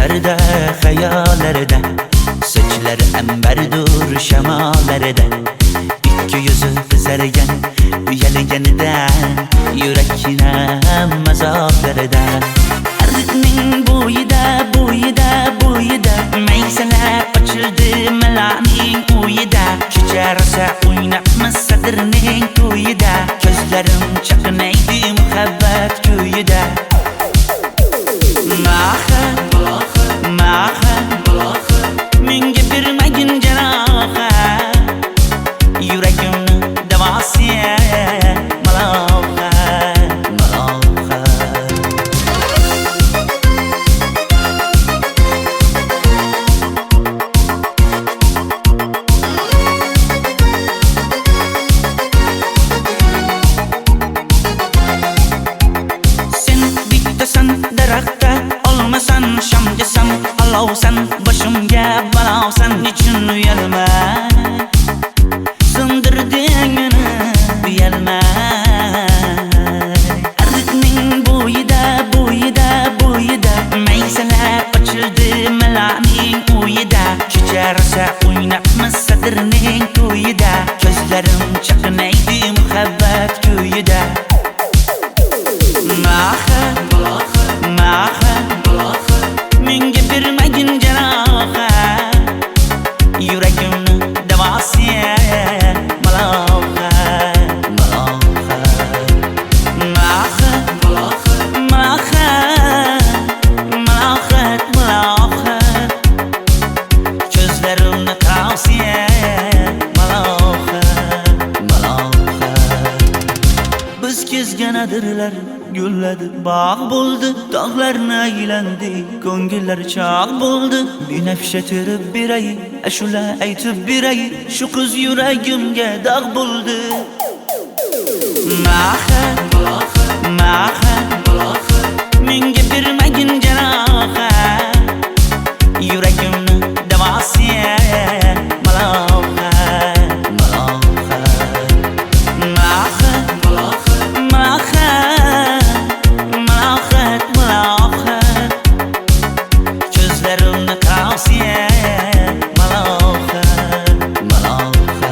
Düşlerde, hayallarda, saçları emberdur şemalarda. İki yüzü kızargan, uyalganidan, yurakina mazoblarda. Arıqning bo'yida, bo'yida, bo'yida, maysalar ochildi malaning uyida. Kecha rosa o'ynabmiz sadirning to'yida, ko'zlarim chaqnaydi muhabbat kuyida. Maha, maha, menga bermagin janoha, yuragimni davosi maloha, maloha. Sen bittasan daraxtda, olmasan shamgasan, olovsan boshimga balosan. Nechun uyalma, sindirding meni uyalma. Arıqning bo'yida, bo'yida, bo'yida, maysalar ochildi malaning uyida. Kecha rosa o'ynabmiz sadirning to'yida, ko'zlarim chaqnaydi muhabbat kuyida. Maha, maha, menga bermagin janoha, yuragimni davosi maloha, maloha. Maha, maha, malohat, malohat, ko'zlarimni tavsi maloha, maloha. Biz kezgan adirlar gulladi, bog' bo'ldi, tog'larni aylandi, ko'ngillar chog' bo'ldi. Binafsha terib beray, ashula aytib beray, shu qiz yuragimga dog' bo'ldi. Maha, maha, menga bermagin janoha, yuragimni davosi maloha, maloha. Maha, maha, malohat, malohat, ko'zlarimni tavsi maloha, maloha.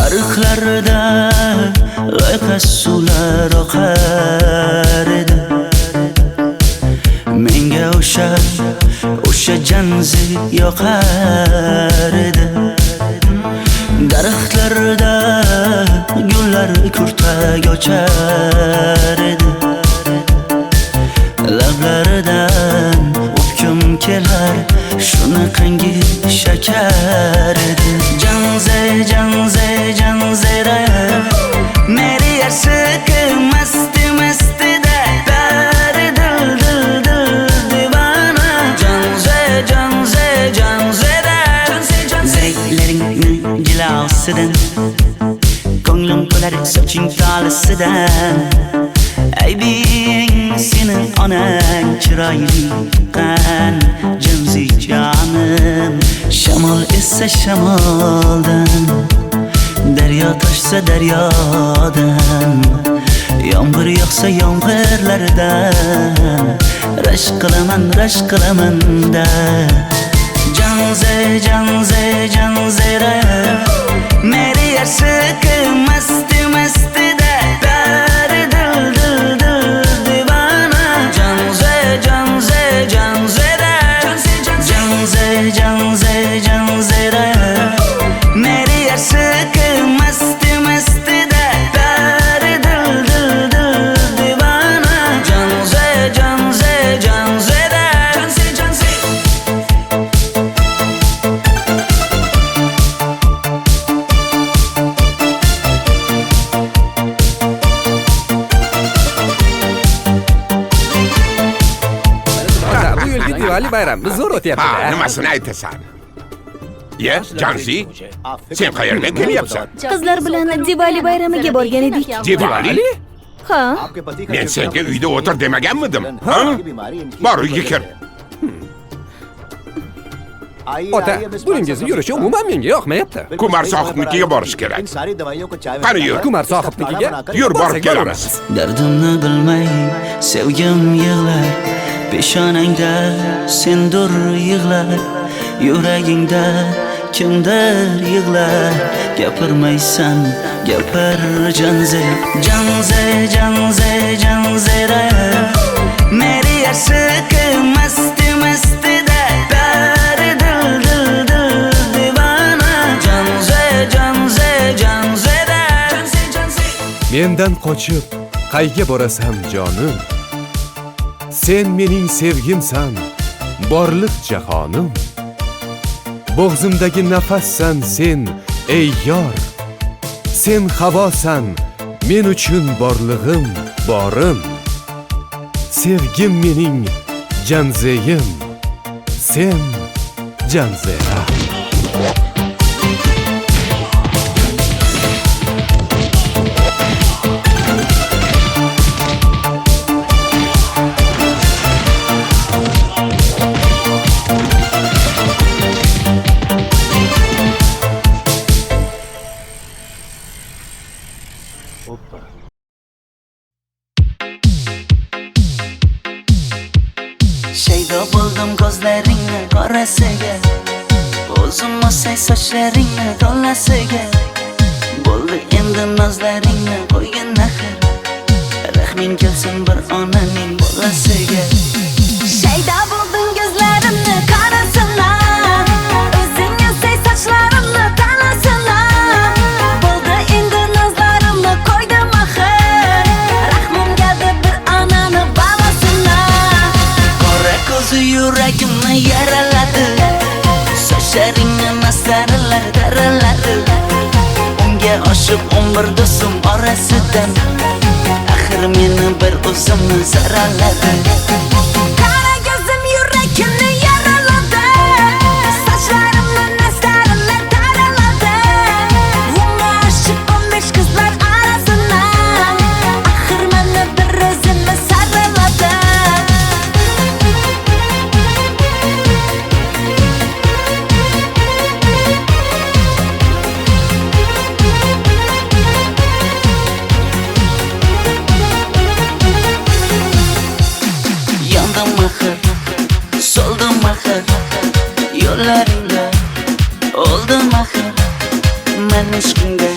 Arıqlarda loyqa suvlar oqar edi, menga o'sha janzi yoqar edi. Daraxtlarda gullar kurtak ochar edi, lablaridan o'pkim kelar, shunaqangi shakar edi. Janze, janze, janzera, meri yarsiqi masti mastida, bari dil dil dil divana. Janze, janze, janzera, zeylaringni jilosidan, ko'nglim to'lar soching tolisidan. Aybing sening onang chiroyli qan, janzi jonim. Shamol essa shamoldan, daryo toshsa daryodan, yomg'ir yog'sa yomg'irlardan, rashk qilaman da. Janze, janze, janzera, meri yarsiqi masti mastida, bari dil dil dil Diwali bayramimiz zo'r Ha, o'tyapti-da. nimasini aytasan? Ye, Janzi, sen qayerdan kelyapsan? Qizlar bilan Diwali bayramiga borgan edik. Diwali? Ha, Men senga uyda o'tir demaganmidim? Ha? Bor, uyga kir. Ota, buningizni yurishi umuman menga yoqmayapti. Kumar sohibnikiga borish kerak. Qani yur. Kumar sohibnikiga Yur, borib borsak kelamiz. Dardimni bilmay sevgim yig'lar, peshonangda sendur yig'lar, yuragingda kimdir yig'lar. Gapirmaysan, gapir Janze, Janze, Janze, Janzera. Meri aşık masti masti da pari dil dil dil divana. Janze, Janze, Janzera. Janze, Janze. Mendan qochib qayga borasan jonim? Sen mening sevgimsan, borliq jahonim. Bo'g'zimdagi nafassan sen, ey yor. Sen havosan, men uchun borlig'im, borim. Sevgim mening Janzeyim, sen Janzera. Shaydo bo'ldim ko'zlaringni qorasiga, o'zim o'say sochlaringni to'lasiga. Bo'ldi endi nozlaringni qo'ygan naxir, rahming kelsin bir onaning bolasiga. shayda bo'lding ko'zlarimni qarasana, o'zing yasay sochlarimni tanasana. Bo'ldi endi nazlarimni qo'ydim axir, rahmim keldi bir onani bolasina. Qora ko'zi yuragimni yaraladi, sochlaringni mastarlar daraladi. Unga oshiq 11 do'stim orasidan, axir meni bir o'zimni zaraladi. Qara ko'zim yuragimni yaraladi, sochlarimni nastarlar taraladi. Unga oshiq 15 qizlar arasina, axir meni bir o'zimni saraladi. Yandım axir, soldim axir, yo'llaringda oldim axir. Men ishqingda,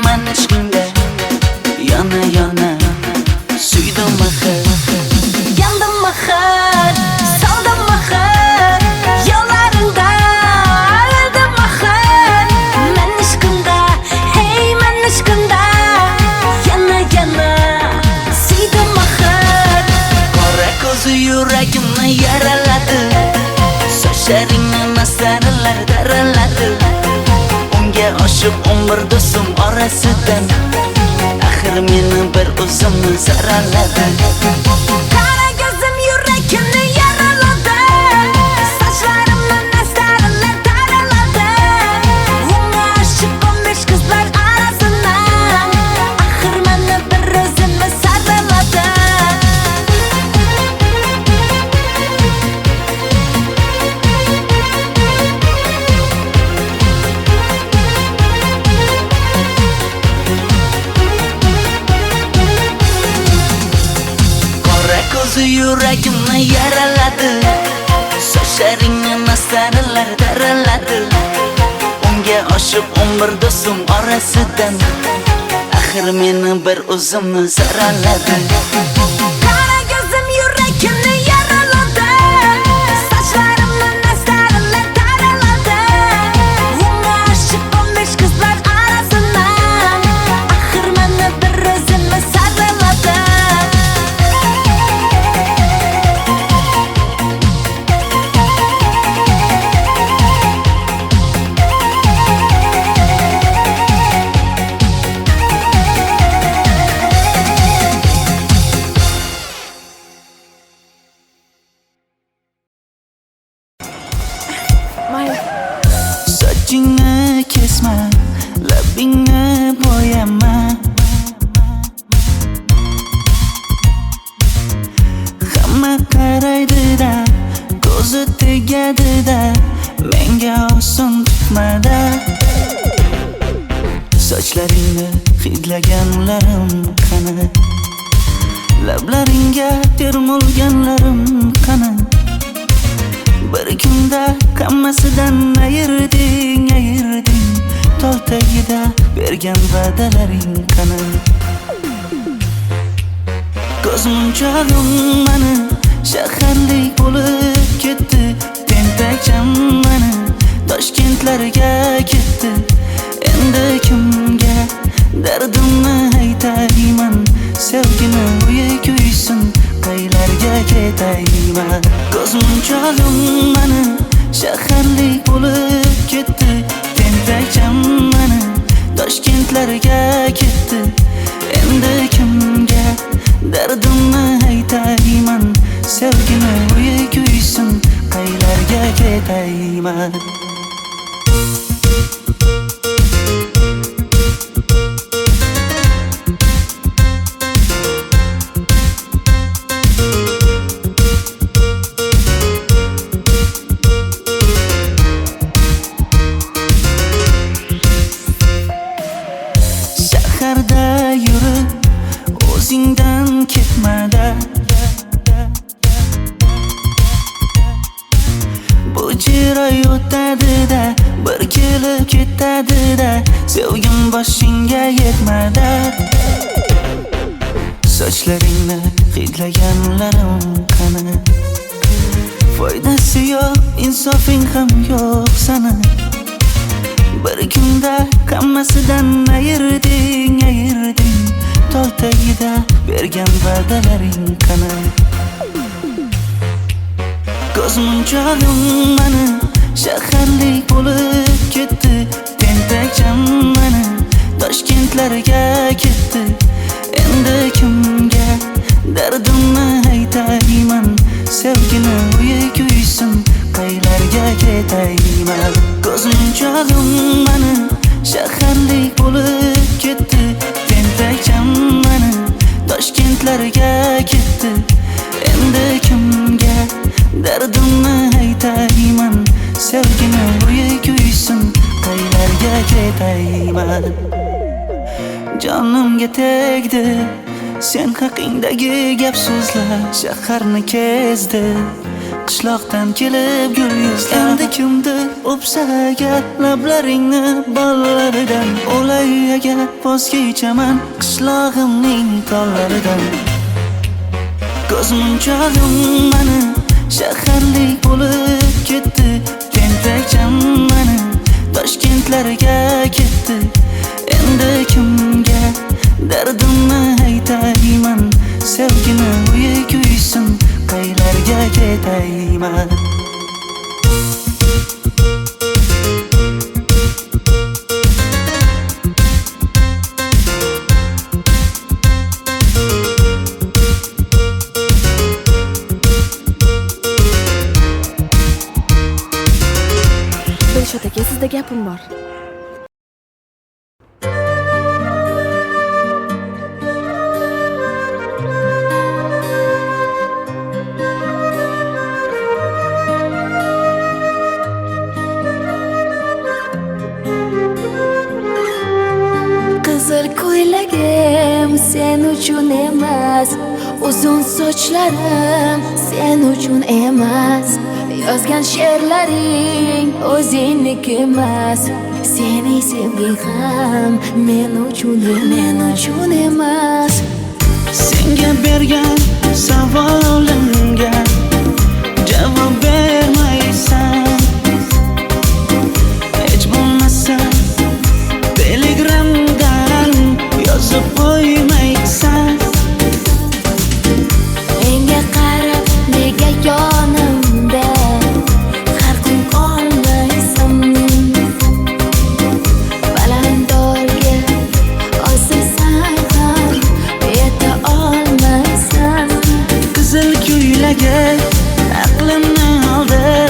men ishqingda yana yana suydim axir. Yandım axir, soldim axir, yo'llaringda oldim axir. Men ishqimda, hey men ishqimda yana yana suydim axir. Qora ko'zi yuragimni yaraladi, sochlaringni mastarlar daraladi. Unga oshiq 11 do'stim orasidan, axir meni bir o'zimni zaraladi. Qara ko'zim yuragimni yaraladi, sochlarimni nastarlar taraladi. Unga oshiq 15 qizlar arasina, axir meni bir o'zimni saraladi. Qora ko'zi yuragimni yaraladi, sochlaringni mastarlar daraladi. Unga oshiq 11 do'stim orasidan, axir meni bir o'zimni zaraladi. Qara ko'zim yuragimni yaraladi, sochlarimni nastarlar taraladi. Unga oshiq 15 qizlar arasina, axir meni bir o'zimni saraladi. Sochlaringni hidlaganlarim qani? Lablaringga termulganlarim qani? Bir kunda hammasidan ayırding Tol tagida bergan va'dalaring qani? Ko'zmunchog'im mani shaharlik bo'lib ketdi. Tentakcham mani Toshkentlarga ketdi. Endi kimga dardimni aytayman? Sevgini uyi kuysin, qaylarga ketayman? Ko'zmunchog'im mani shaharlik bo'lib ketdi. Tentakcham mani Toshkentlarga ketdi. Endi kimga dardimni aytayman? Sevgini uyi kuysin, qaylarga ketayman? Shaharda yurib o'zingdan ketmada, bu jiroy o'tadi-da, bir kelib ketadi-da, sevgim boshingga yetmada. Sochlaringni hidlaganlarim qani? Foydasi yo'q, insofing ham yo'q sana. Bir kunda hammasidan ayırding Tol tagida bergan va'dalaring qani? Ko'zmunchog'im mani shaharlik bo'lib ketdi. Tentakcham mani Toshkentlarga ketdi. Endi kimga dardimni aytayman? Sevgini uyi kuysin, qaylarga ketayman? Ko'zmunchog'im mani shaharlik bo'lib ketdi. Tentakcham mani Toshkentlarga ketdi. Endi kimga dardimni aytayman? Sevgini uyi kuysin, qaylarga ketayman? Jonimga tegdi sen haqingdagi gap so'zlar, shaharni kezdi qishloqdan kelib gul yuzlar. Endi kimdir o'psa agar lablaringni bollaridan, o'lay agar voz kechaman qishlog'imning tollaridan. Ko'zmunchog'im mani shaharlik bo'lib ketdi. Tentakcham mani Toshkentlarga ketdi. Endi kimga dardimni aytayman? Sevgini uyi kuysin, qaylarga ketayman? Dilshod aka, sizda gapim bor. Qizil ko'ylagim sen uchun emas, uzun sochlarim sen uchun emas, yozgan she'rlaring o'zingniki emas, sening sevging ham men uchun emas. Senga bergan savolimga javob bermaysan. Hech bo'lmasa Telegramdan yozib qo'ymaysan. Menga qarab nega yonimda har kun qolmaysan? Balandorga osilsang ham yeta olmaysan. Qizil ko'ylagi aqlimni oldi.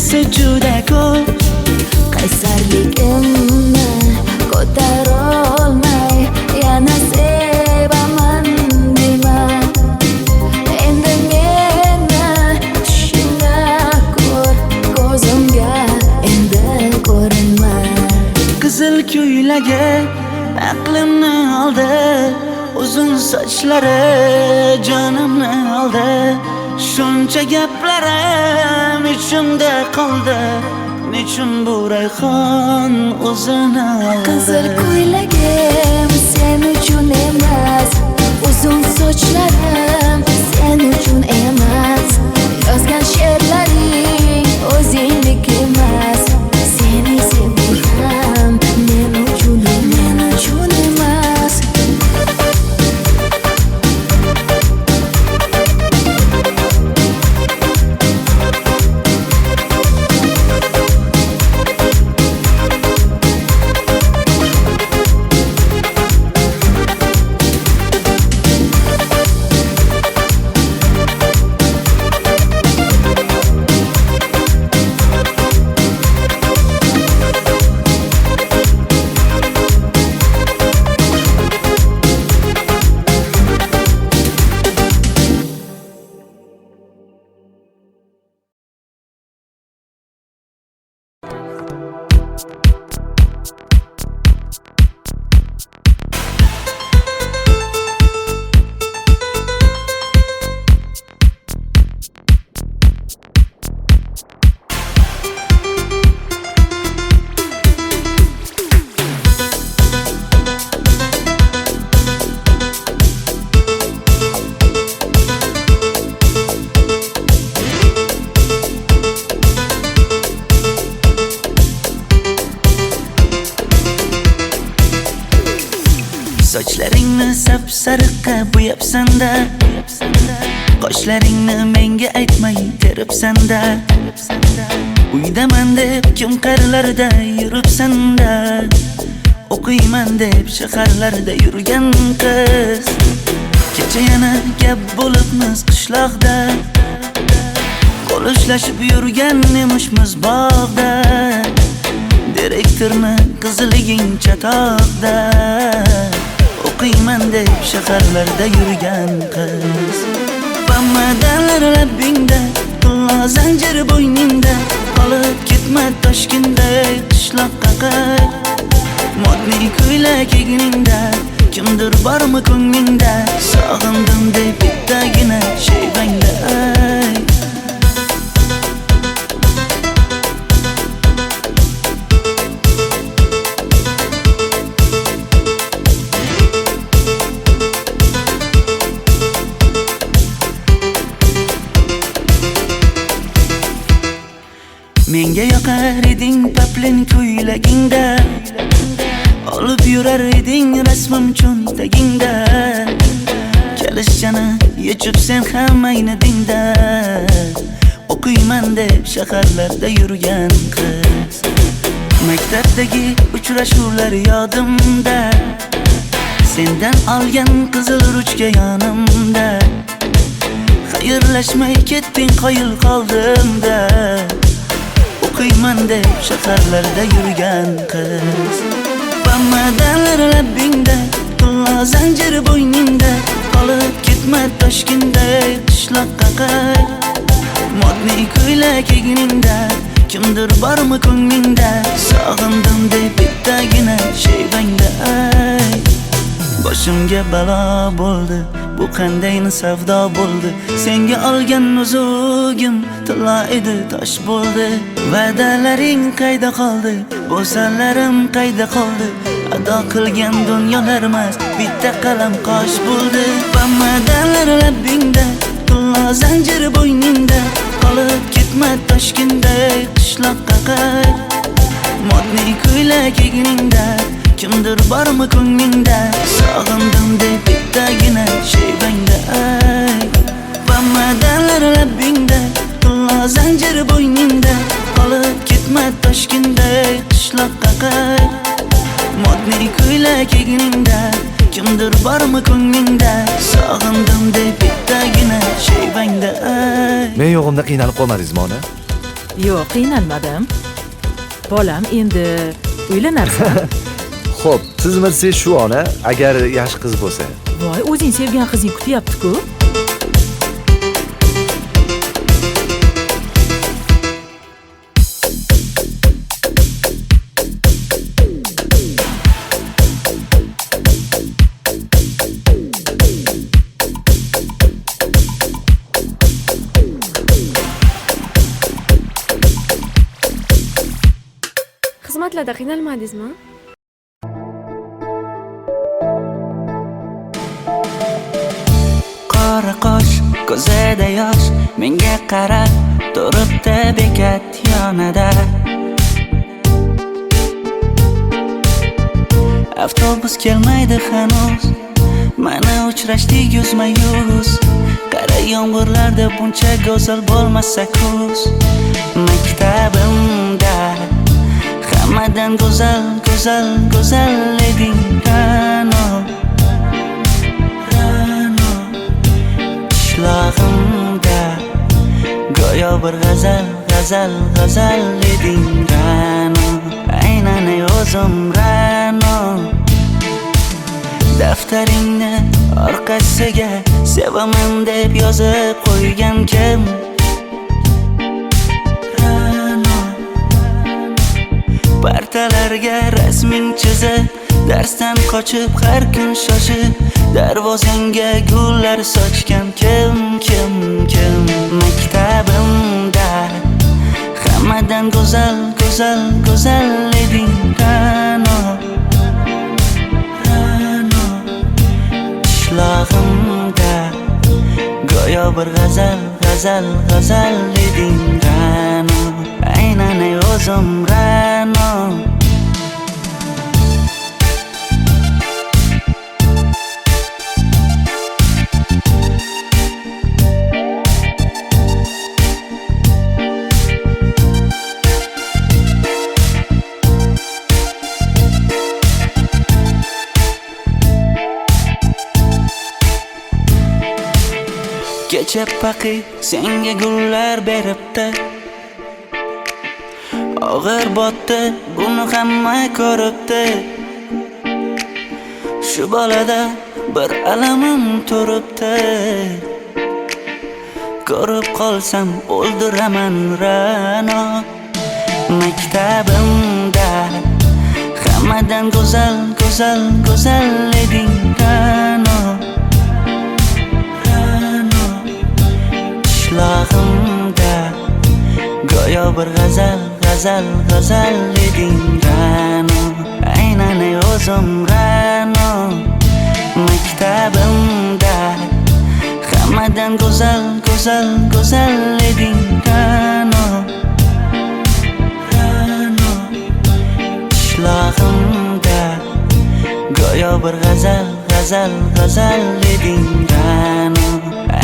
esa juda ko'p. qaysarligimni ko'tarolmay yana sevaman dema. Endi meni tushingda ko'r, ko'zimga endi ko'rinma. Qizil ko'ylagi aqlimni oldi, uzun sochlari jonimni oldi. Shuncha gaplarim ichimda qoldi, nechun bu rayhon o'zini oldi. Qizil ko'ylagim sen uchun emas, uzun sochlarim sen uchun emas. Yozgan she'rlaring o'zingdek emas. Seni sevdim men uchun emas. Sochlaringni sap-sariqqa bo'yabsan-da, qoshlaringni menga aytmay teribsan-da. Uydaman deb kim qarlarda yuribsan-da, o'qiyman deb shaharlarda yurgan qiz. Kecha yana gap bo'libmiz qishloqda, qo'l ushlashib yurgan emishmiz bog'da. Direktorni qiziliging chatoqda, o'qiyman deb shaharlarda yurgan qiz. Bamadanlar labbingda, tilla zanjir bo'yningda, qolib ketma Toshkentda qishloqqa qayt. Modniy ko'ylak egningda, kimdir bormi ko'nglingda, sog'indim deb bittagina shevangda ayt. Menga yoqar eding paplin ko'ylagingda, olib yurar eding rasmim cho'ntagingda. Kalishchani yechib sen ham aynadingda, o'qiyman deb shaharlarda yurgan qiz. Maktabdagi uchrashuvlar yodimda, sendan olgan qizil ruchka yonimda. Xayrlashmay ketding qoyil qoldimda, o'qiyman deb shaharlarda yurgan qiz. Bamadanlar labbingda, tilla zanjir bo'yningda, qolib ketma Toshkentda qishloqqa qayt. Modniy ko'ylak egningda, kimdir bormi ko'nglingda, sog'indim deb bittagina shevangda ayt. Boshimga balo bo'ldi, bu qanday savdo bo'ldi. Senga olgan nuzugim tilla edi, tosh bo'ldi. Va'dalaring qayda qoldi, bo'salarim qayda qoldi. Ado qilgan dunyolar emas, bitta qalam qosh bo'ldi. Bamadanlar labbingda, tilla zanjir bo'yningda, qolib ketma Toshkentda qishloqqa qayt. Modniy ko'ylak egningda, kimdir bormi ko'nglingda, sog'indim deb bittagina shevangda ayt. Bamadanlar labbingda, tilla zanjir bo'yningda, qolib ketma Toshkentda qishloqqa qayt. Modniy ko'ylak egningda, kimdir bormi ko'nglingda, sog'indim deb bittagina shevangda ayt. Men yo'g'imda qiynalib qolmadingizmi ona? Yo'q, qiynalmadim. Bolam, endi uylanarsan. Xo'p, siz shu ona agar yaxshi qiz bo'lsa. Voy, o'zing sevgan qizing kutyapti-ku. Xizmatlarda qiynalmadingizmi? Qora qosh, ko'zida yosh, menga qarab turibdi bekat yonida. Avtobus kelmaydi hanuz, mana uchrashdik yuzma-yuz. Qara yomg'irlarda buncha go'zal bo'lmasa kuz. Maktabimda hammadan go'zal, go'zal, go'zal eding Ra'no. Qishlog'imda go'yo bir g'azal, g'azal, g'azal eding Ra'no. Aynan o'zim Ra'no. Daftaringni orqasiga sevaman deb yozib qo'ygan kim? Partalarga rasming chizib, darsdan qochib har kun shoshib, darvozangga gullar sochgan kim? Maktabimda hammadan go'zal, go'zal, go'zal eding Ra'no. Qishlog'imda go'yo bir g'azal, g'azal, g'azal eding Ra'no. Aynan o'zim Ra'no. Kecha paqi senga gullar beribdi, og'ir botdi, buni hamma ko'ribdi. Shu bolada bir alamim turibdi, ko'rib qolsam o'ldiraman Ra'no. Maktabimda hammadan go'zal, go'zal, go'zal eding Ra'no. Qishlog'imda go'yo bir g'azal, g'azal, g'azal eding Ra'no. Aynan o'zim Ra'no. Maktabimda hammadan go'zal, go'zal, go'zal eding Ra'no. Qishlog'imda go'yo bir g'azal, g'azal, g'azal eding Ra'no.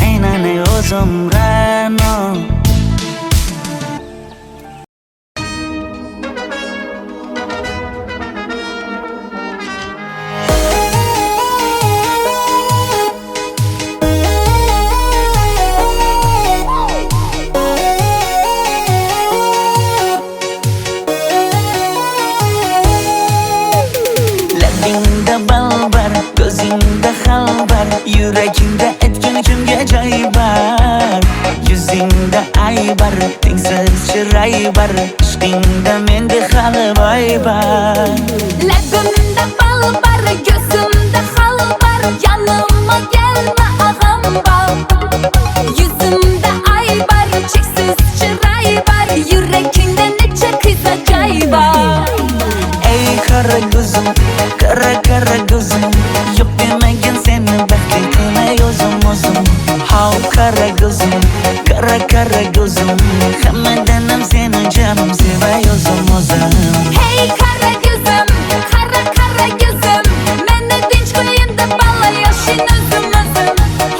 Aynan o'zim Ra'no. Labingda balbar, ko'zingda xalbar, yuragingda etgan kimga joy bar. Yuzingda aybar, tengsiz chiray bar, ishqingda menda hali boy bar. Labimda balbar, ko'zimda xalbar, yanıma gelme ağam bal. Yuzimda aybar, cheksiz chiray bar, yuragingda necha qiza joy bar. Ey qara ko'zim, qara qara ko'zim, yo'q demagan seni baxtli qilay o'zim. Hav qara ko'zim, qara qara ko'zim, hammadan ham seni jonim sevay o'zim. Hey qara ko'zim, qara qara ko'zim, meni tinch qo'yinda balla yoshing o'zim.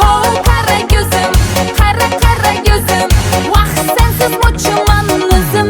Hav qara ko'zim, qara qara ko'zim, vaqt sensiz mo'chiman o'zim.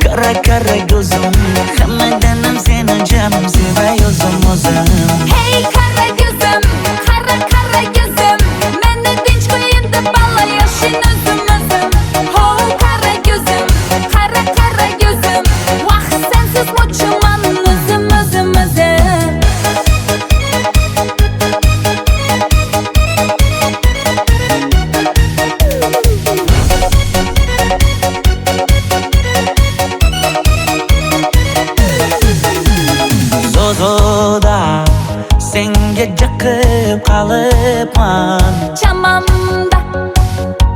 Kara kara gözüm Hammadanam seni canım sevay o'zim Hey kara gözüm, kara kara gözüm Meni tinch qo'yin deb balla yashin o'zim Ho kara gözüm, kara kara gözüm Vaqt sensiz mo'chiman o'zim Zozoda senga jiqib qolibman Chamamda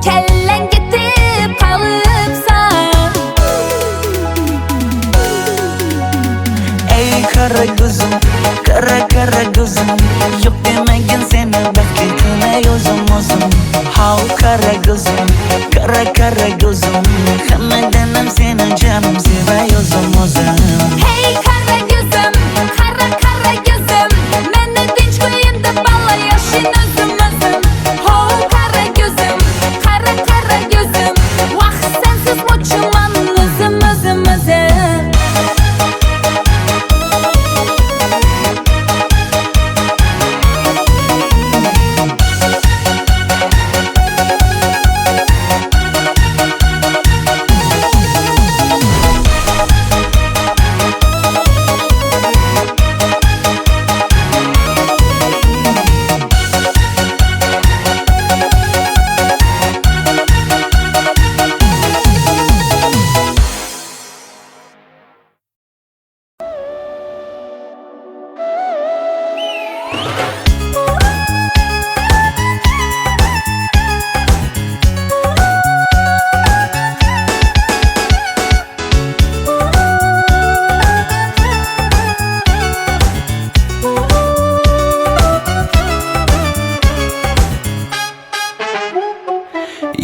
kellang ketib qolibsan Ey kara gözüm kara kara gözüm Yok demagin seni baxtli qilay o'zim How kara gözüm kara gözüm Hammadanam seni canım sevay o'zim Hey kara gözüm, kara kara gözüm Meni tinch qo'yin deb balla yashin o'zim Ho kara gözüm, kara kara gözüm Vaqt sensiz mo'chiman o'zim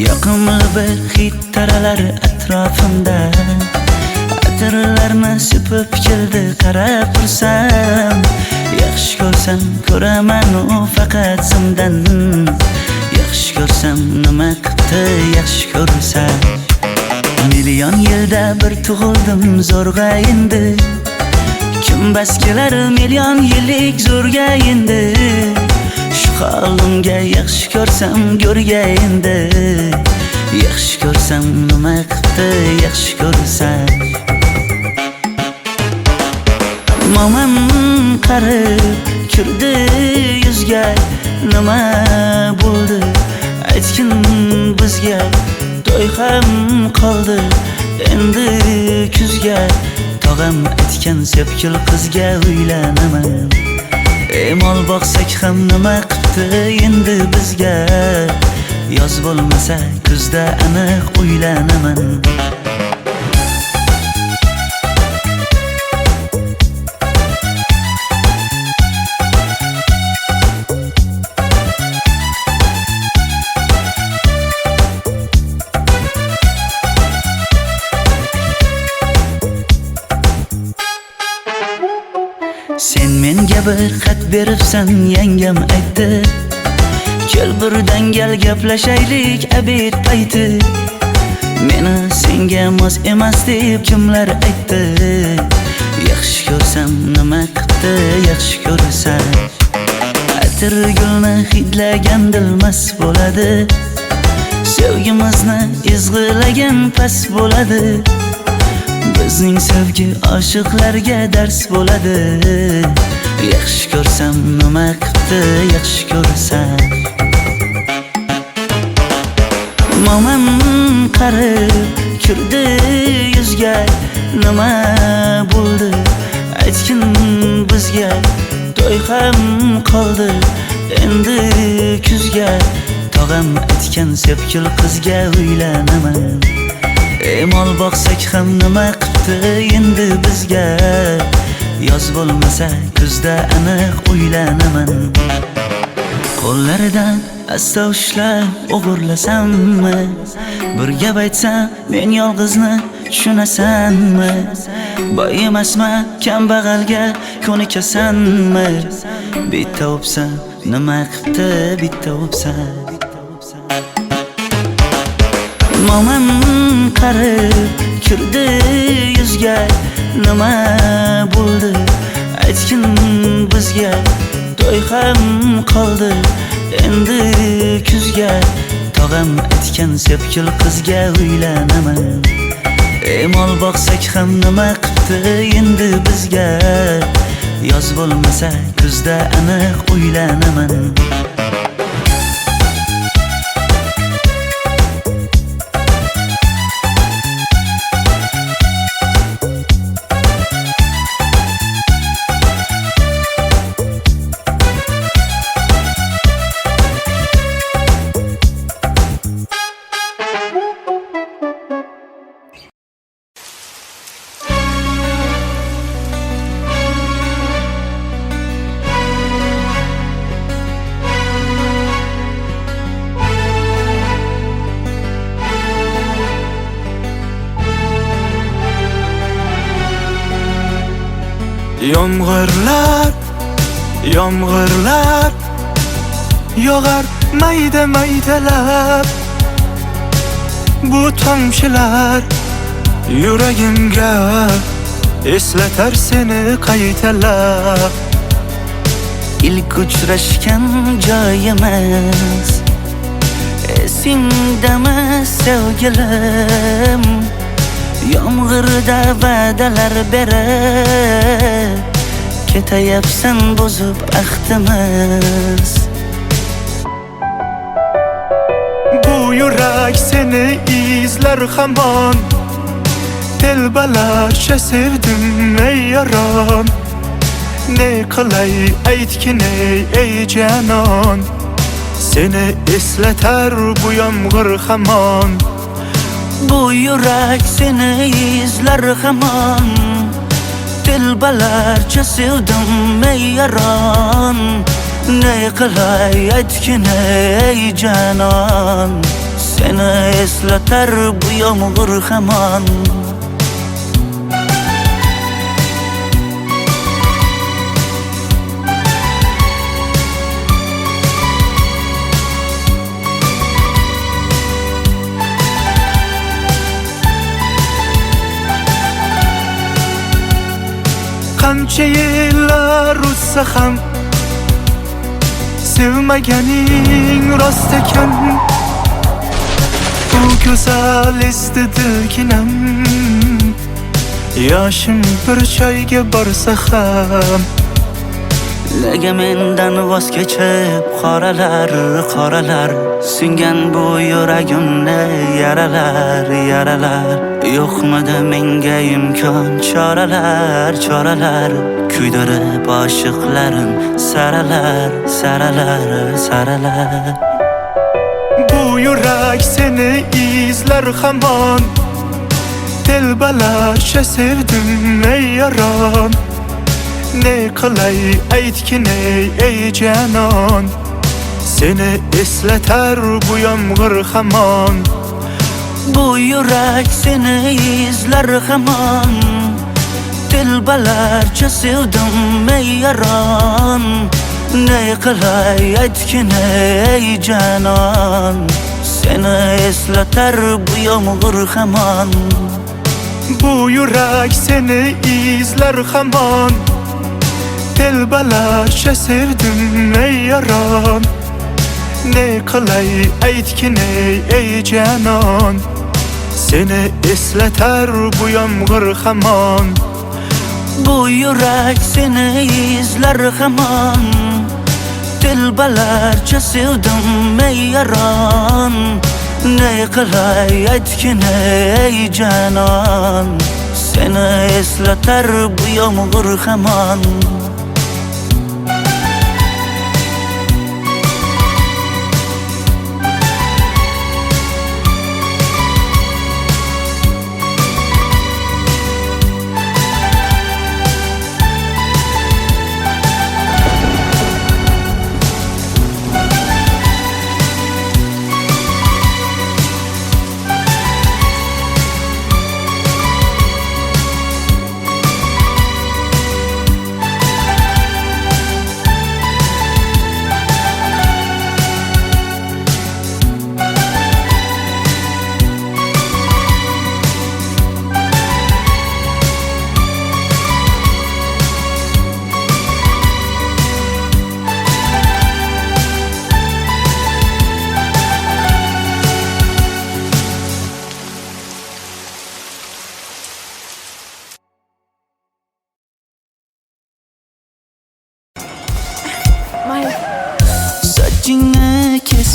Yoqimli bir hid taralar atrofimda Atirlarni sepib keldi qarab tursam Yaxshi ko'rsam ko'raman u faqat simdan Yaxshi ko'rsam nima qildi yaxshi ko'rsam Million yilda bir tug'ildim zo'rg'a endi Kim bas kelar million yillik zo'rga endi Shu holimga yaxshi ko'rsam go'rga endi Yaxshi ko'rsam nima qildi yaxshi ko'rsam Momam qarib kirdi yuzga Nima bo'ldi aytgin bizga To'y ham qoldi endi kuzga Tog'am aytgan sepkil qizga uylanaman Mol boqsak ham nima qildi endi bizga Yoz bo'lmasa kuzda aniq uylanaman Sen menga bir xat beribsan yangam aytdi Kel birdan gal gaplashaylik abid payti Meni senga mos emas deb kimlar aytdi Yaxshi ko'rsam nima qildi yaxshi ko'rsam Atir gulni hidlagan dilmas bo'ladi Sevgimizni izg'ilagan pas bo'ladi Bizning sevgi oshiqlarga dars bo'ladi Yaxshi ko'rsam nima qildi yaxshi ko'rsam Momam qarib kirdi yuzga Nima bo'ldi aytgin bizga To'y ham qoldi endi kuzga Tog'am aytgan sepkil qizga uylanaman Mol boqsak ham nima qildi endi bizga Yoz bo'lmasa kuzda aniq uylanaman Qo'llaridan asta ushlab o'g'irlasammi Bir gap aytsam men yolg'izni tushunasanmi Boy emasman kambag'alga ko'nikasanmi Bitta o'psam nima qildi bitta o'psam Mo'min qarib kirdi yuzga, nima bo'ldi aytgin bizga. To'y ham qoldi endi kuzga, tog'am aytgan sepkil qizga uylanaman. Mol boqsak ham nima qipti endi bizga, yoz bo'lmasa kuzda aniq uylanaman. Yomg'irlar, yomg'irlar yog'ar mayda maydalab. Bu tomchilar yuragimga eslatar seni qaytalab. İlk uchrashgan joyimiz esingdami sevgilim? Yomg'irda va'dalar berib ketayapsan bozib ahdimiz. Bu yurak seni izler hamon, telbalarcha sevdim ey yaron. Ne qilay aytgin ey canon, seni eslatar bu yomg'ir hamon. Bu yurak seni izler hamon, telbalarcha sevdim ey yaron. Ne qilay aytgin ey canon, seni eslatar bu yomg'ir hamon. Qancha yillar o'tsa ham sevmaganing rost ekan. Bu go'zal esdi dilginam, yoshim bir joyga borsa ham. Nega mendan voz kechib qoralar, qoralar singan bu yuragimni yaralar, yaralar. Yo'qmidi menga imkon choralar, choralar kuydirib oshiqlarim saralar, saralar, saralar. Bu yurak seni izler hamon, telbalarcha sevdim ey yaron. Ne qilay aytgin ey canon, seni eslatar bu yomg'ir hamon. Bu yurak seni izler hamon, telbalarcha sevdim ey yaron. Ne qilay aytgin ey canon, seni eslatar bu yomg'ir hamon. Bu yurak seni izler hamon, telbalarcha sevdim ey yaron. Ne qilay aytgin ey canon, seni eslatar bu yomg'ir hamon. Bu yurak seni izler hamon, telbalarcha sevdim ey yaron. Ne qilay aytgin ey canon, seni eslatar bu yomg'ir hamon.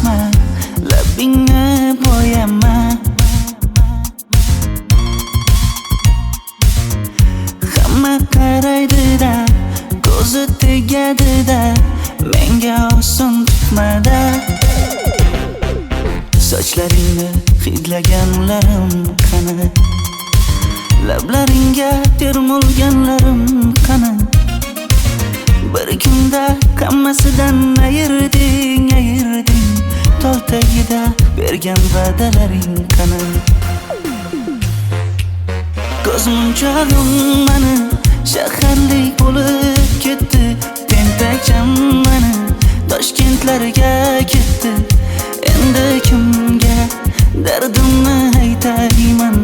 bosma, labingni bo'yama. Hamma qaraydi-da, ko'zi tegadi-da, menga oson tutmada. Sochlaringni hidlaganlarim qani, lablaringga termulganlarim qani. Bir kunda hammasidan ayirding, tol tagida bergan va'dalaring qani. Ko'zmunchog'im mani shaharlik bo'lib ketdi, tentakcham mani Toshkentlarga ketdi. Endi kimga dardimni aytayman,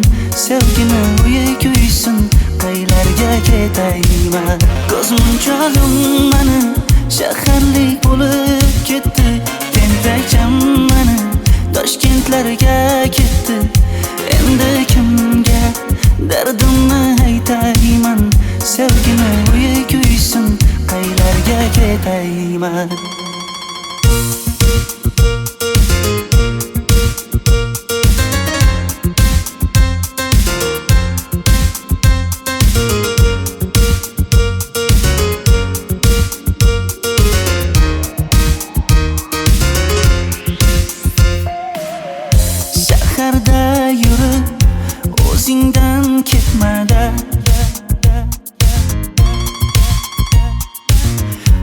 sevgini uyi kuysin, qaylarga ketayman. Ko'zmunchog'im mani shaharlik bo'lib ketdi, tentakcham mani Toshkentlarga ketdi. Endi kimga dardimni aytayman, sevgini uyi kuysin, qaylarga ketayman. Shaharda yurib o'zingdan ketmada,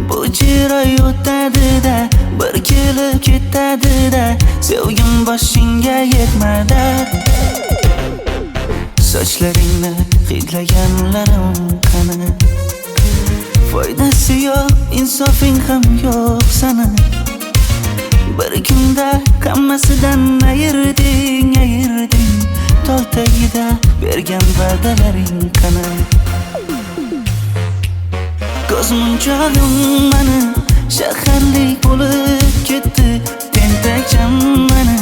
bu jiroy o'tadi-da, bir kelib ketadi-da, sevgim boshingga yetmada. Sochlaringni hidlaganlarim qani, foydasi yo'q, insofing ham yo'q sana. Bir kunda hammasidan ayirding, tol tagida bergan va'dalaring qani. Ko'zmunchog'im mani shaharlik bo'lib ketdi, tentakcham mani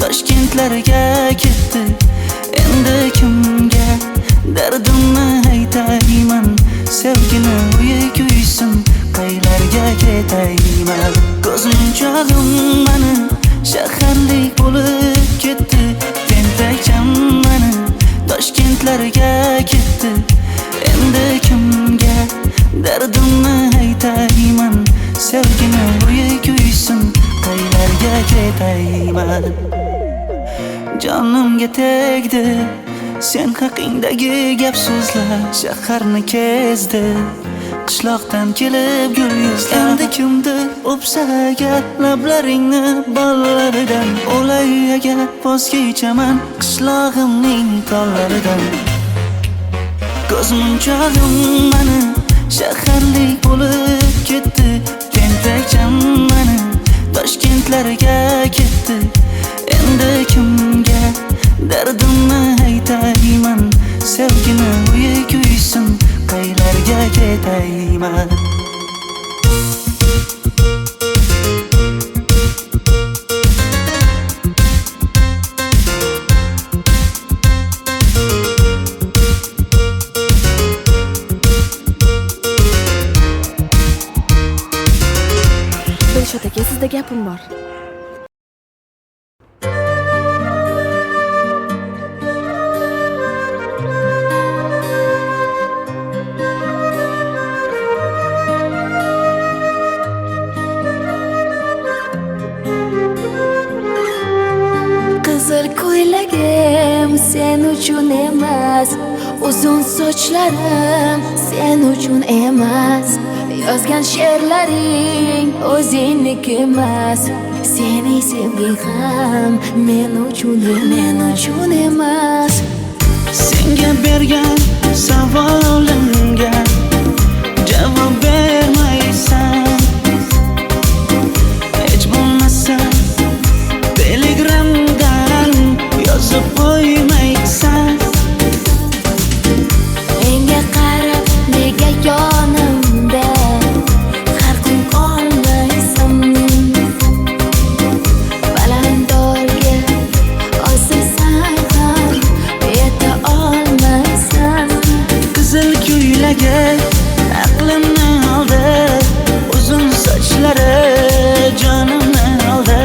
Toshkentlarga ketdi. Endi kimga dardimni aytayman, sevgini uyi kuysin, qaylarga ketayman. Ko'zmunchog'im mani shaharlik bo'lib ketdi, tentakcham mani Toshkentlarga ketdi. Endi kimga dardimni aytayman, sevgini uyi kuysin, qaylarga ketayman. Jonimga tegdi sen haqingdagi gap so'zlar, shaharni kezdi qishloqdan kelib gul yuzlar. Endi kimdir o'psa agar lablaringni bollaridan, o'lay agar voz kechaman qishlog'imning tollaridan. Ko'zmunchog'im mani shaharlik bo'lib ketdi, tentakcham mani Toshkentlarga ketdi. Endi kimga dardimni aytayman, sevgini uyi kuysin, qaylarga ketayman. Dilshod aka, sizda gapim bor. Qizil ko'ylagim sen uchun emas, uzun sochlarim sen uchun emas, yozgan she'rlaring o'zingniki emas, sening sevging ham men uchun emas. Senga bergan savolimga javob bermaysan, hech bo'lmasa telegramdan yozib qo'ymaysan. Menga qarab nega yonimda har kun qolmaysan, balandorga osilsang ham yeta olmaysan. Qizil ko'ylagi aqlimni oldi, uzun sochlari jonimni oldi.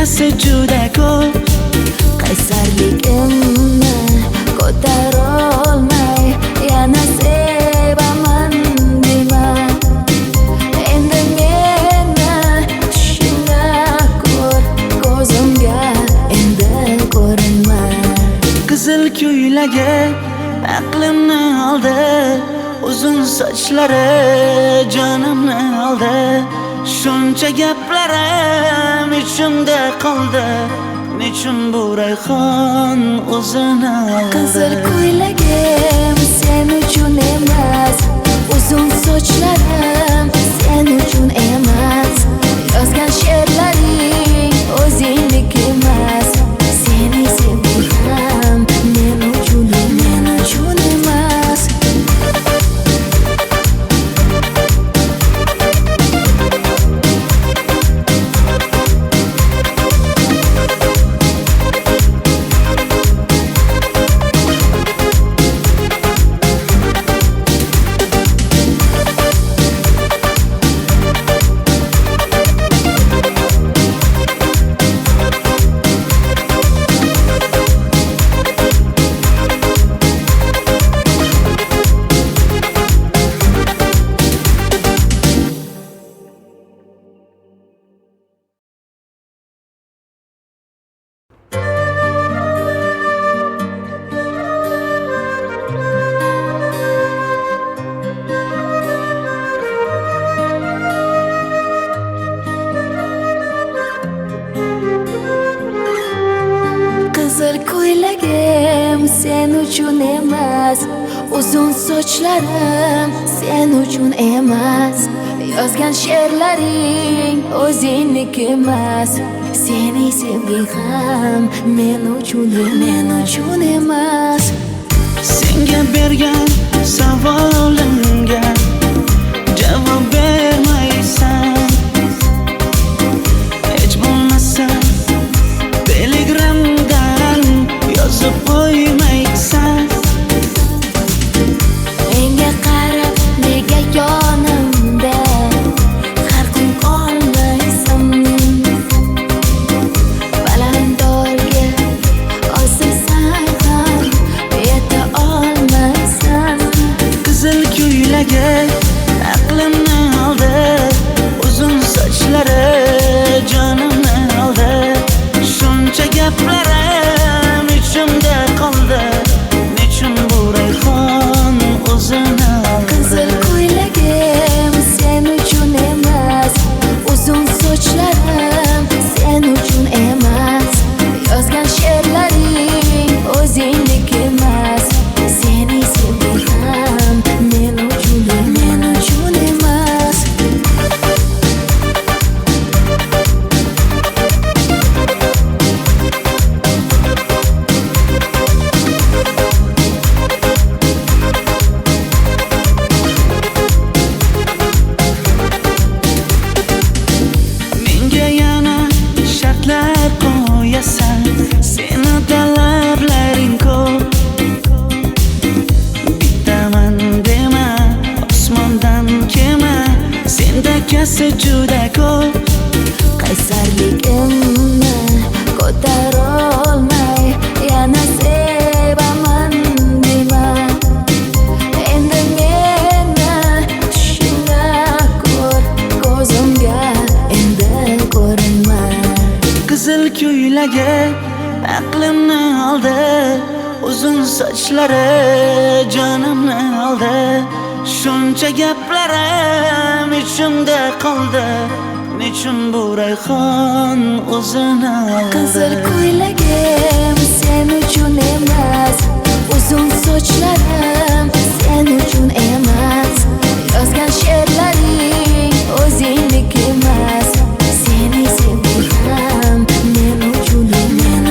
Sendakasi juda ko'p qaysarligimni ko'tarolmay yana sevaman dema endi meni tushingda ko'r ko'zimga endi ko'rinma Qizil ko'ylagi aqlimni oldi uzun sochlari jonimni oldi shuncha gaplarim ichimda qoldi nechun bu rayhon o'zini oldi qizil ko'ylagim sen uchun emas uzun sochlarim sen uchun emas yozgan she'rlaring o'zingniki emas seni sevgim men uchun emas qizil ko'ylagim sen uchun emas uzun sochlarim sen uchun emas yozgan she'rlaring o'zingniki emas seni sevging ham men uchun emas senga bergan savolimga javob bermaysan hech bo'lmasa telegramdan yozib qo'ymaysan menga qarab nega yonimda har kun qolmaysan balandorga osilsang ham yeta olmaysan qizil ko'ylagi aqlimni oldi uzun sochlari jonimni oldi shuncha gaplarim ichimda qoldi nechun bu rayhon o'zini oldi qizil ko'ylagim sen uchun emas uzun sochlarim sen uchun emas yozgan she'rlaring o'zingniki emas seni sevgim ham men uchun emas menga yana shartlar qo'yasan seni talablaring ko'p bittaman dema osmondan kema sendakasi juda ko'p qaysarligimni ko'tarolmay yana sevaman dema endi meni tushingda ko'r ko'zimga endi ko'rinma qizil ko'ylagi aqlimni oldi uzun sochlari jonimni oldi shuncha gaplarim ichimda qoldi nechun bu rayhon o'zini oldi qizil ko'ylagim sen uchun emas uzun sochlarim sen uchun emas yozgan she'rlaring o'zingniki emas seni sevgim ham men uchun emas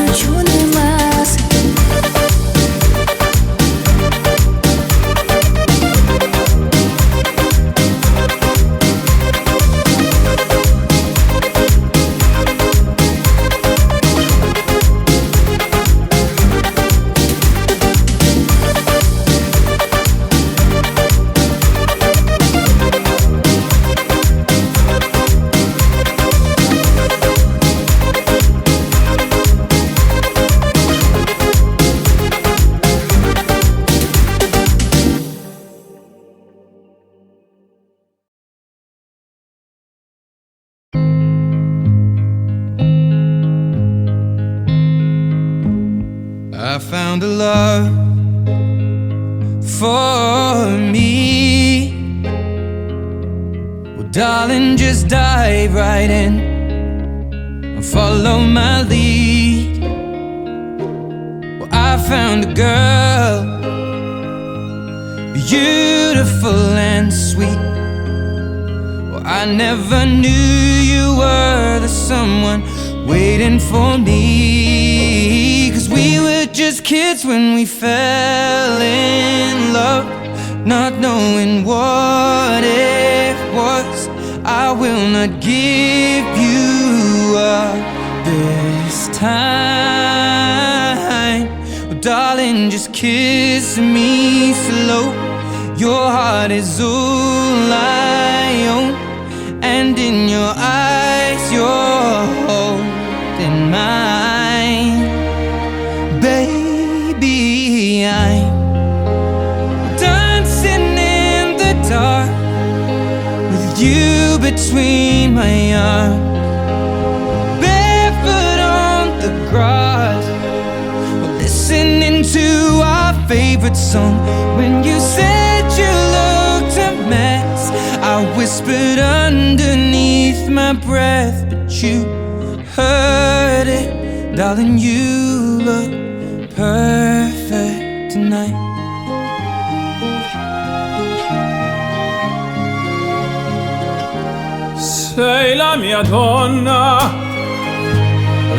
found a love for me. Well, darling, just dive right in and follow my lead. Well, I found a girl, beautiful and sweet. Well, I never knew you were the someone waiting for me. 'Cause we were just kids when we fell in love, not knowing what it was. I will not give you up this time. Oh, darling, just kiss me slow. Your heart is all I own, and in your eyes you're holding mine. Baby, I'm dancing in the dark with you between my arms, barefoot on the grass, listening to our favorite song. When you said you looked a mess, I whispered underneath my breath, but you heard it. Darling, you look perfect tonight. Sei la mia donna,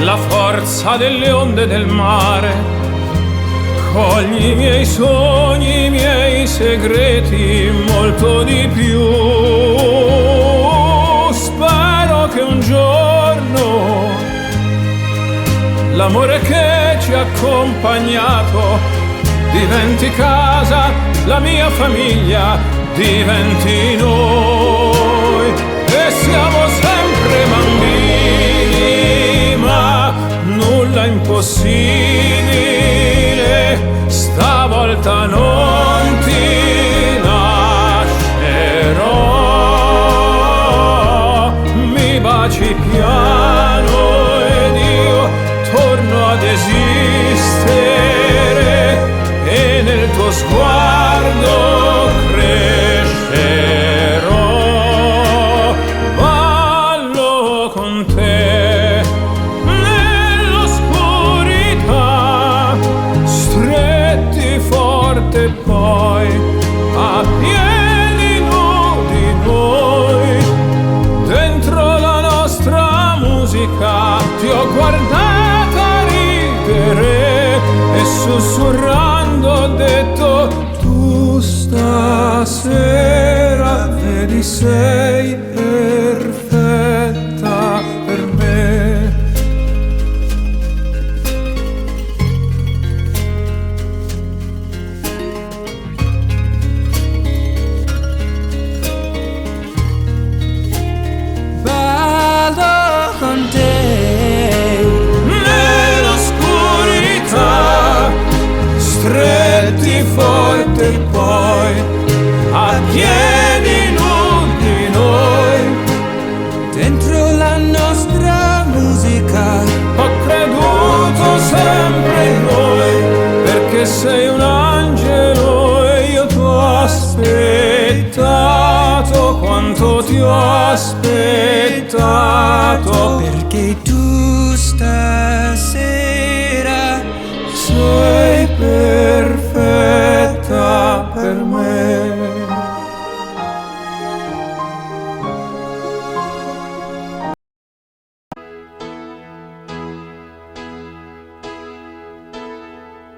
la forza delle onde del mare. Cogli i miei sogni, i miei segreti, molto di più. Spero che un giorno l'amore che ci ha accompagnato diventi casa, la mia famiglia diventi noi. E siamo sempre bambini, ma nulla impossibile. Stavolta non ti lascerò. Mi baci piano ed io torno ad esistere, e nel tuo sguardo crescerò. Ballo con te nell'oscurità, stretti forte poi a piedi nudi noi. Dentro la nostra musica ti ho guardata ridere e sussurrando ho detto: tu stasera vedi sei perfetta per me. Ballo con te Nell'oscurità, stretti forte poi a piedi nudi noi. dentro la nostra musica. Ho creduto sempre in noi, perché sei un angelo e io t'ho aspettato. Quanto ti ho aspettato, Perché tu stasera sei perfetta per me.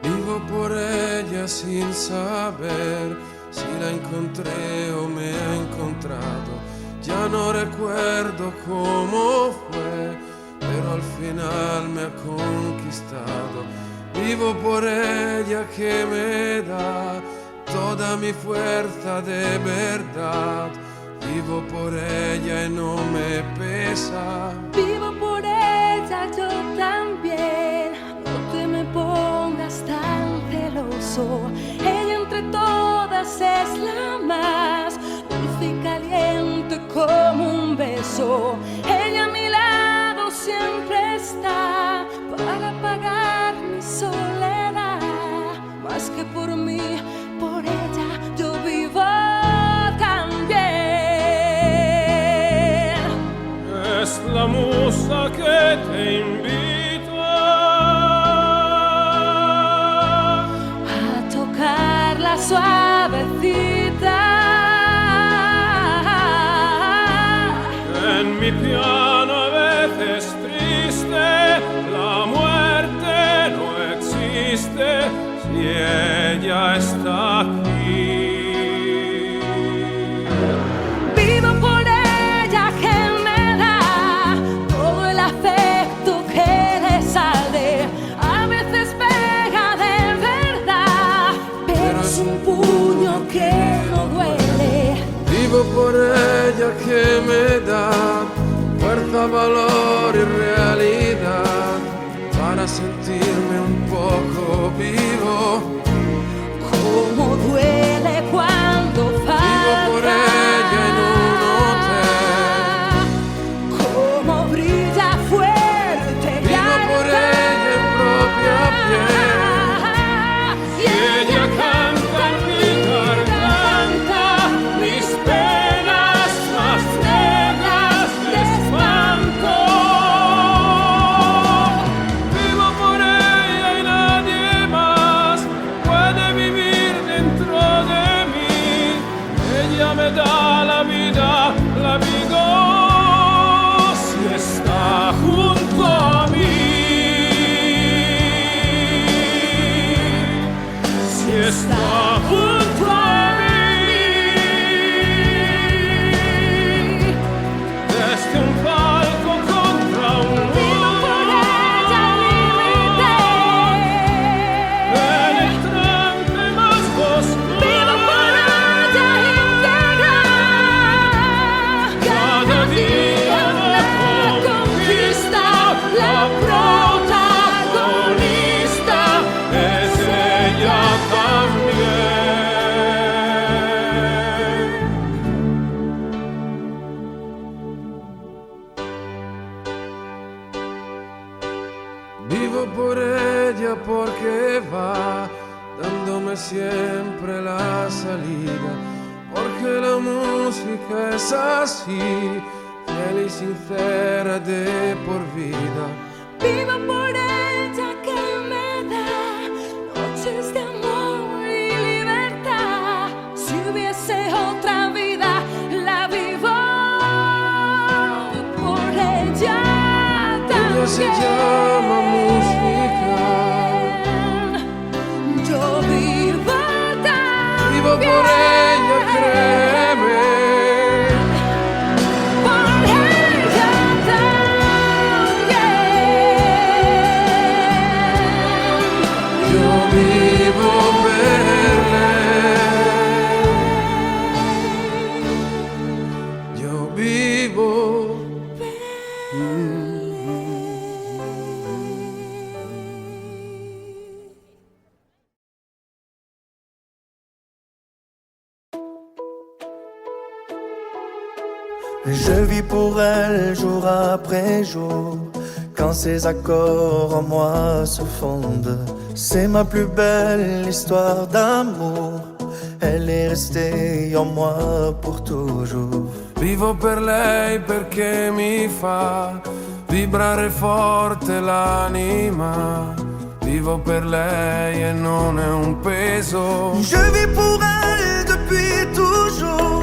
Vivo por ella sin saber si la encontré o me ha encontrado. Ya no recuerdo cómo fue, pero al final me ha conquistado. Vivo por ella que me da toda mi fuerza de verdad. Vivo por ella y no me pesa. Vivo por ella yo también. No te me pongas tan celoso. Ella entre todas es la más dulce y caliente como un beso. Ella a mi lado siempre está para apagar mi soledad. que por mí, por ella yo vivo también. Es la musa que te invita a tocar la suavecita en mi piano, a veces triste. La muerte no existe si ella está aquí. Vivo por ella que me da todo el afecto que le sale. A veces pega de verdad, pero es un puño que no duele. Vivo por ella que me da fuerza, valor y realidad para sentirme un poco vivo. Cómo duele cuando falta. Vivo por ella en un hotel. Cómo brilla fuerte. Vivo por ella en propia piel. Si ella canta en mi garganta, mis penas más negras de espanto. Vivo por ella y nadie más puede vivir dentro de mí. Ella me da la vida, la vivo si está junto a mí. Si está junto a mí. Desde un palco contra un Vivo por ella al límite. penetrante más oscuro. Vivo por ella íntegra. Cada día la conquista, la protagonista es ella también. Vivo por ella porque va dándome siempre la salida, porque la música es así, fiel y sincera de por vida. Vivo por ella que me da noches de amor y libertad. Si hubiese otra vida, la vivo por ella también. Ella se llama música. Yo vivo también. Vivo por ella, créeme. Por ella también. Yo vivo per lei. Yo vivo. Je vis pour elle jour après jour. Quand ses accords en moi se fondent, c'est ma plus belle histoire d'amour. Elle est restée en moi pour toujours. Vivo per lei perché mi fa vibrare forte l'anima. Vivo per lei e non è un peso. Je vis pour elle depuis toujours.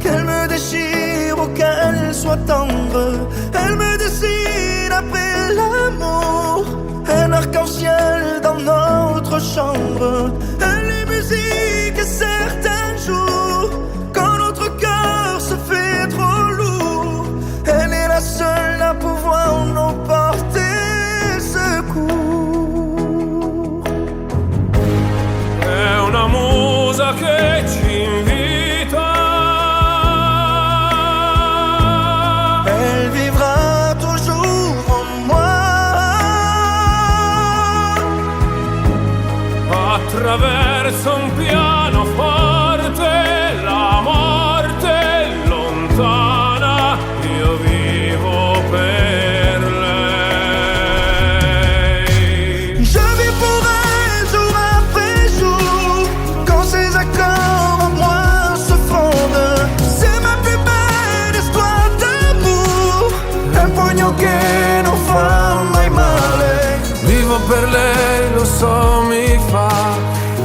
Qu'elle me déchire ou qu'elle soit tendre, elle me dessine après l'amour. Un arc-en-ciel dans notre chambre. Elle est musique et certains jours, quand notre cœur se fait trop lourd, elle est la seule à pouvoir nous porter secours. È una musa che ci invita. Elle vivra toujours en moi. Attraverso sogno che non fa mai male. Vivo per lei, lo so, mi fa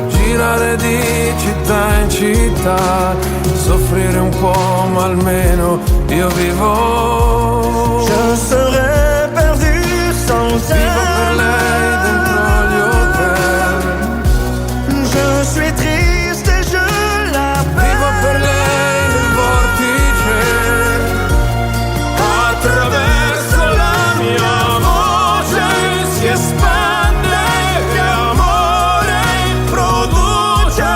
girare di città in città, soffrire un po' ma almeno io vivo. Je serais perdu sans elle. Vivo per lei dentro gli hotel. Je suis triste et je l'appelle. Vivo per lei nel vortice, attraverso la mia voce si espande e amore produce.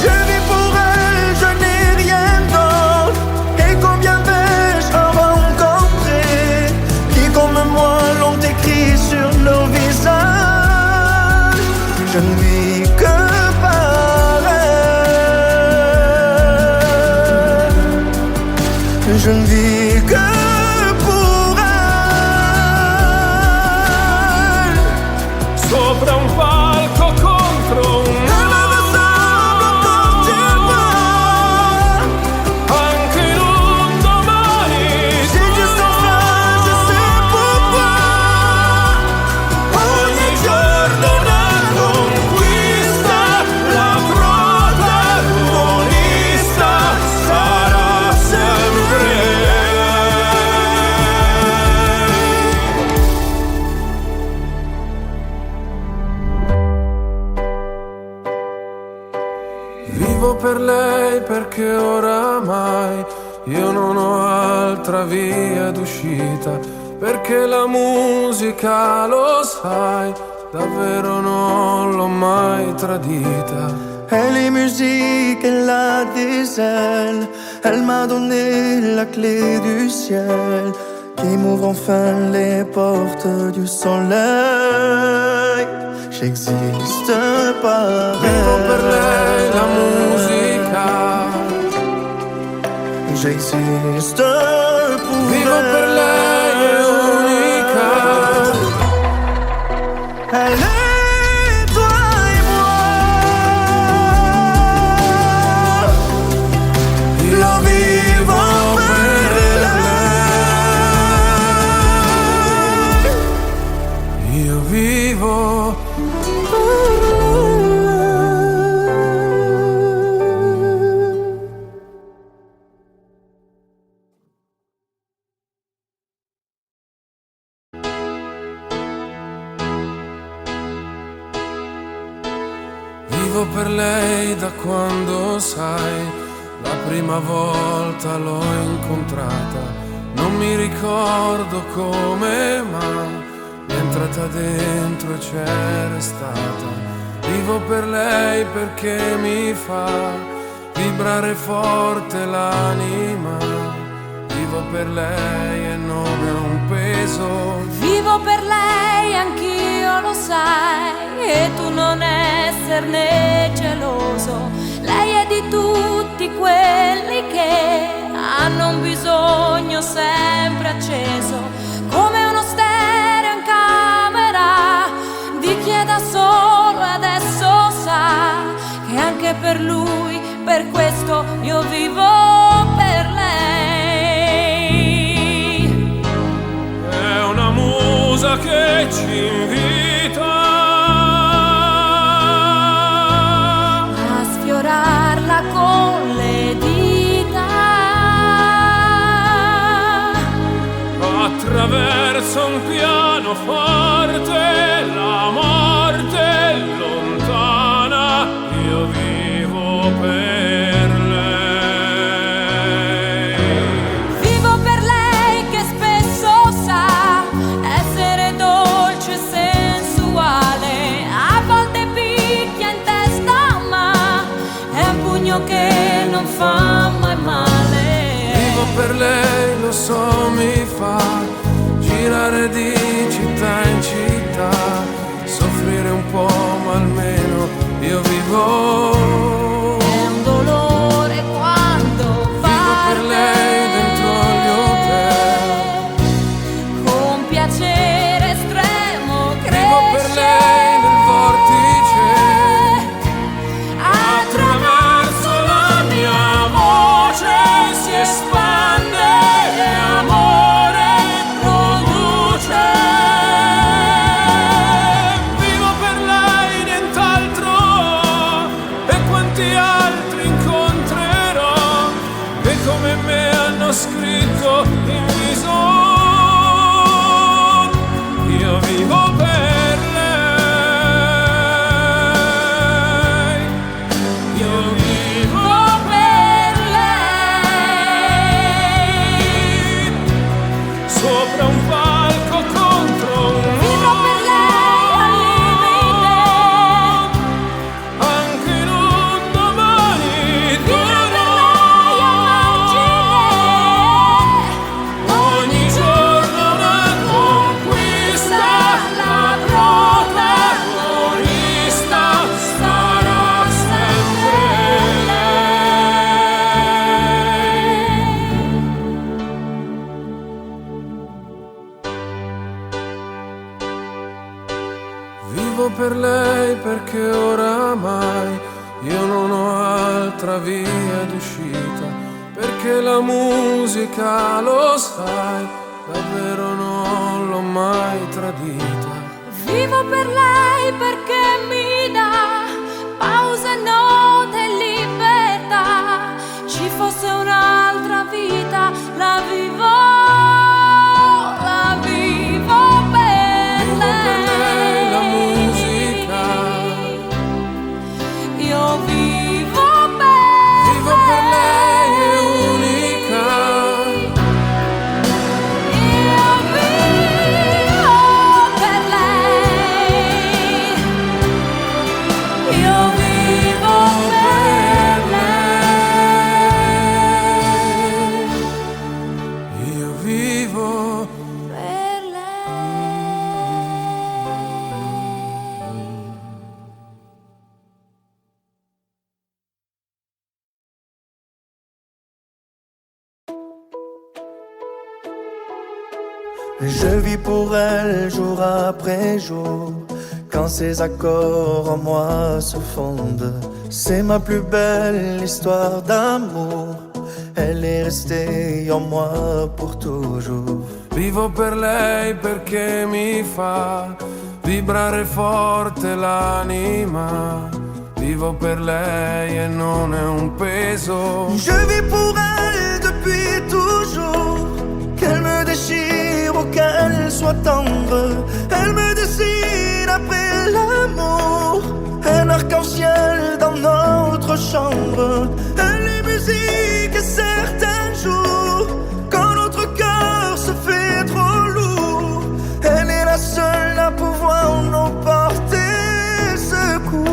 Je vis pour elle, je n'ai rien d'autre. Et combien vais-je en rencontrer qui comme moi l'ont écrit sur nos visages. Je ne vis que par elle. Je ne vis que pour elle. Sopra un palco contro un anche in un domani. C'est juste un flash, je sais pourquoi. Ogni giorno una conquista, la protagonista sarà sempre lei. Vivo per lei perché oramai io non ho altra via d'uscita, perché la musica, lo sai, davvero non l'ho mai tradita. Elle est musique, elle a des ailes. Elle m'a donné la clé du ciel qui m'ouvre enfin les portes du soleil. J'existe par Vivo per lei elle. la musica, J'existe pour vivo elle. per lei è unica. Elle est toi et moi. Lo vivo per lei. Io vivo Vivo per lei da quando, sai, la prima volta l'ho incontrata. Non mi ricordo come, ma mi è entrata dentro e c'è restata. Vivo per lei perché mi fa vibrare forte l'anima. Vivo per lei e non è un peso. Vivo per lei, anch'io lo sai, e tu non esserne geloso. Lei è di tutti quelli che hanno un bisogno sempre acceso, come uno stereo in camera di chi è da solo e adesso sa che anche per lui, per questo io vivo per lei. È una musa che ci invita a sfiorarla con le dita, attraverso un pianoforte, la morte è lontana, io vivo per lei. vivo per lei che spesso sa essere dolce e sensuale, a volte picchia in testa ma è un pugno che non fa mai male. Vivo per lei, lo so, mi fa girare di città in città, soffrire un po' ma almeno io vivo. È un dolore quando Vivo per lei dentro gli hotel. con piacere estremo Vivo per cresce lei nel vortice, attraverso La mia voce si espande e ho scritto in viso. Io vivo per lei, io vivo per lei, sopra un palco contro un muro. Vivo per lei al limite, Anche in un domani vivrò per duro, lei a margine. ogni giorno una conquista, la protagonista sarà sempre Vivo per lei perché oramai io non ho altra via d'uscita, perché la musica, lo sai, davvero non l'ho mai tradita. Vivo per lei perché mi dà pause, note e libertà. Ci fosse un'altra vita, la vivo per Vivo per lei la musica, Io vivo vivo per lei è unica. Io vivo per lei. Io vivo per lei. Io vivo Per lei. Je vis pour elle jour après jour. Quand ses accords en moi se fondent, c'est ma plus belle histoire d'amour. Elle est restée en moi pour toujours. Vivo per lei perché mi fa vibrare forte l'anima. Vivo per lei e non è un peso. Je vis pour elle depuis toujours. Qu'elle me déchire ou qu'elle soit tendre, elle me dessine après l'amour. Un arc-en-ciel dans notre chambre. Elle est musique et certains jours, quand notre cœur se fait trop lourd, elle est la seule à pouvoir nous porter secours.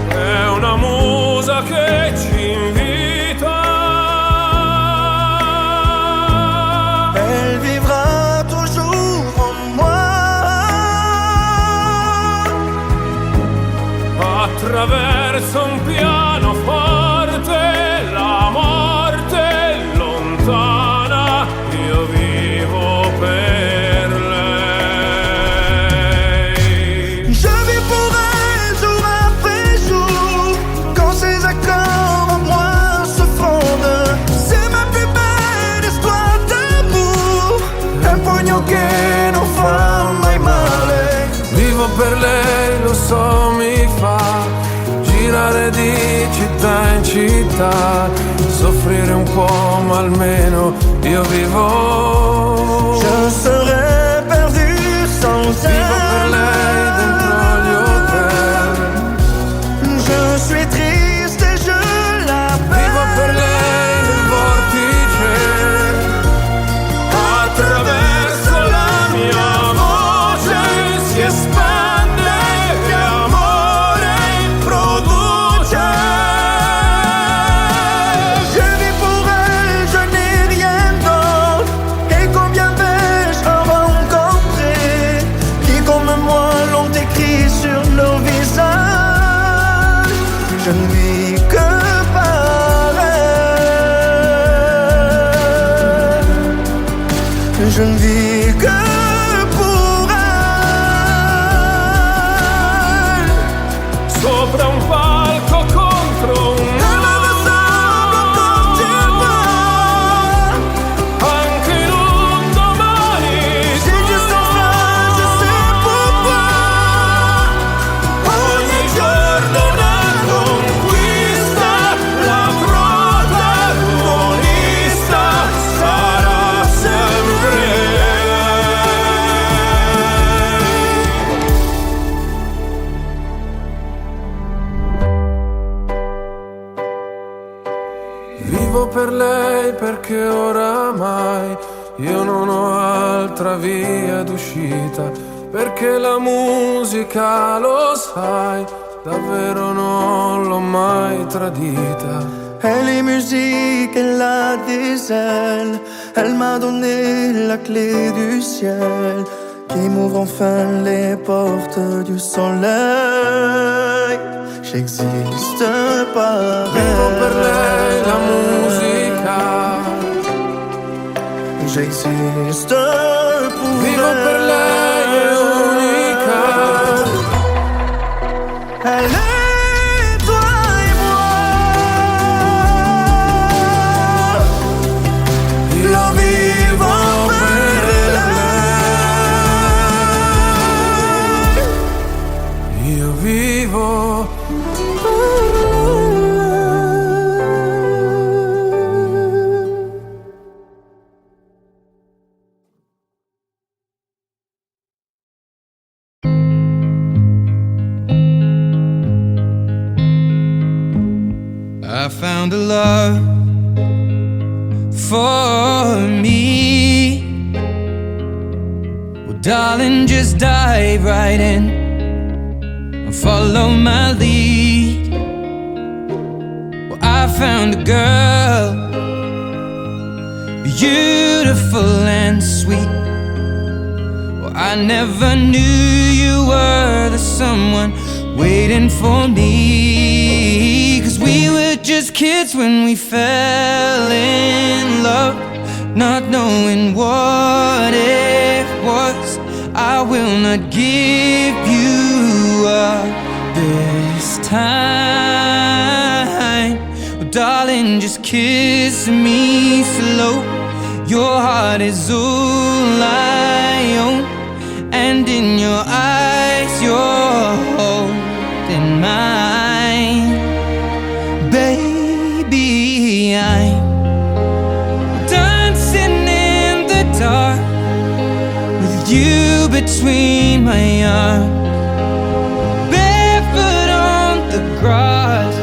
è una musa che ci invita. Elle vivra toujours en moi. Attraverso un pianoforte, la morte è lontana, io vivo per lei. Je vis pour elle jour après jour. Quand ses accords en moi se fondent, c'est ma plus belle histoire d'amour. Un pugno che non fa mai male. Vivo per lei, lo so, mi fa girare di città in città, soffrire un po', ma almeno io vivo. Je serais perdu sans Vivo per lei elle. dentro gli hotel. Je suis triste et je l'appelle. Vivo per lei nel vortice. Attraverso la mia voce si espande e amore produce. Je vis pour elle, je n'ai rien d'autre. Et combien vais-je en rencontrer qui comme moi l'ont écrit sur nos visages. Je ne vis que par elle. Je ne vis que pour elle. Sopra un palco contro un Elle me ressemble quand elle parle. anche in un domani Si Dieu s'en fait, je sais pourquoi. ogni giorno una conquista, la Vivo per lei perché oramai io non ho altra via d'uscita, perché la musica, lo sai, davvero non l'ho mai tradita. Elle est musique, elle a des ailes, elle m'a donné la clé du ciel, qui m'ouvre enfin les portes du soleil. J'existe par elle. Vivo per lei la musica. J'existe pour Vivo elle. per lei è unica. Elle est toi et moi. Io vivo per lei. Io vivo. I found a love for me. Well, darling, just dive right in and follow my lead. Well, I found a girl, beautiful and sweet. Well, I never knew you were the someone waiting for me, 'cause we were just kids when we fell in love, not knowing what it was. I will not give you up this time. Oh, darling, just kiss me slow. Your heart is all I own, and in your eyes you're holding mine. Baby, I'm dancing in the dark with you between my arms, barefoot on the grass,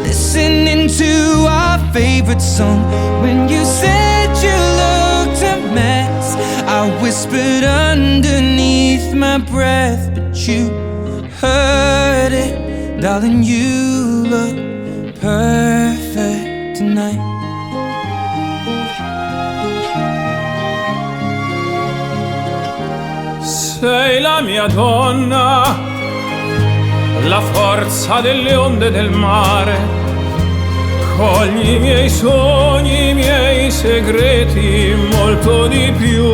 listening to our favorite song. When you said you looked a mess, I whispered underneath my breath, but you heard it. Darling, you look perfect tonight. Sei la mia donna, la forza delle onde del mare. Cogli i miei sogni, i miei segreti, molto di più.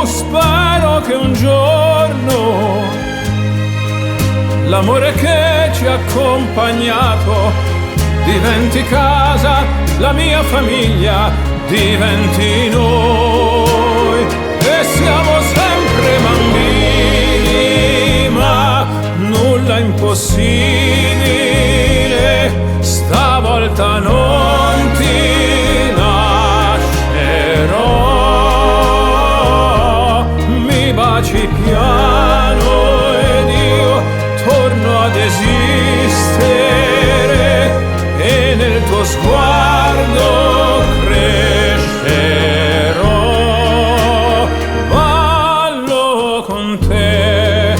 Spero che un giorno l'amore che ci ha accompagnato diventi casa, la mia famiglia diventi noi. E siamo sempre bambini, ma nulla impossibile. Stavolta non ti lascerò. Mi baci piano ed io torno ad esistere, e nel tuo sguardo crescerò. Ballo con te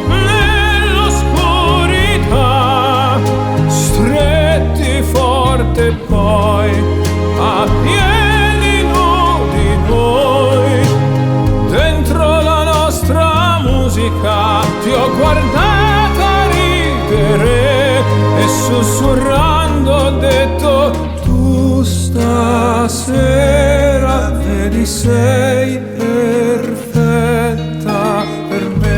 nell'oscurità, stretti forte poi a piedi nudi noi. Dentro la nostra musica ti ho guardata ridere e sussurrando ho detto: tu stasera vedi sei perfetta per me.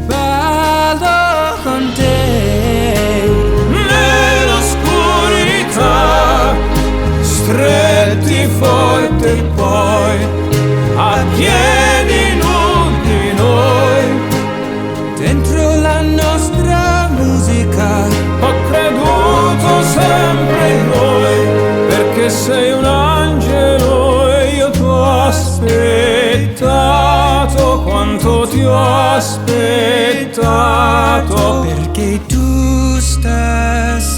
Ballo con te Nell'oscurità, stretti forte poi a piedi nudi noi. dentro la nostra musica. Ho creduto sempre in noi, perché sei sei un angelo e io t'ho aspettato, quanto ti ho aspettato, perché tu stasera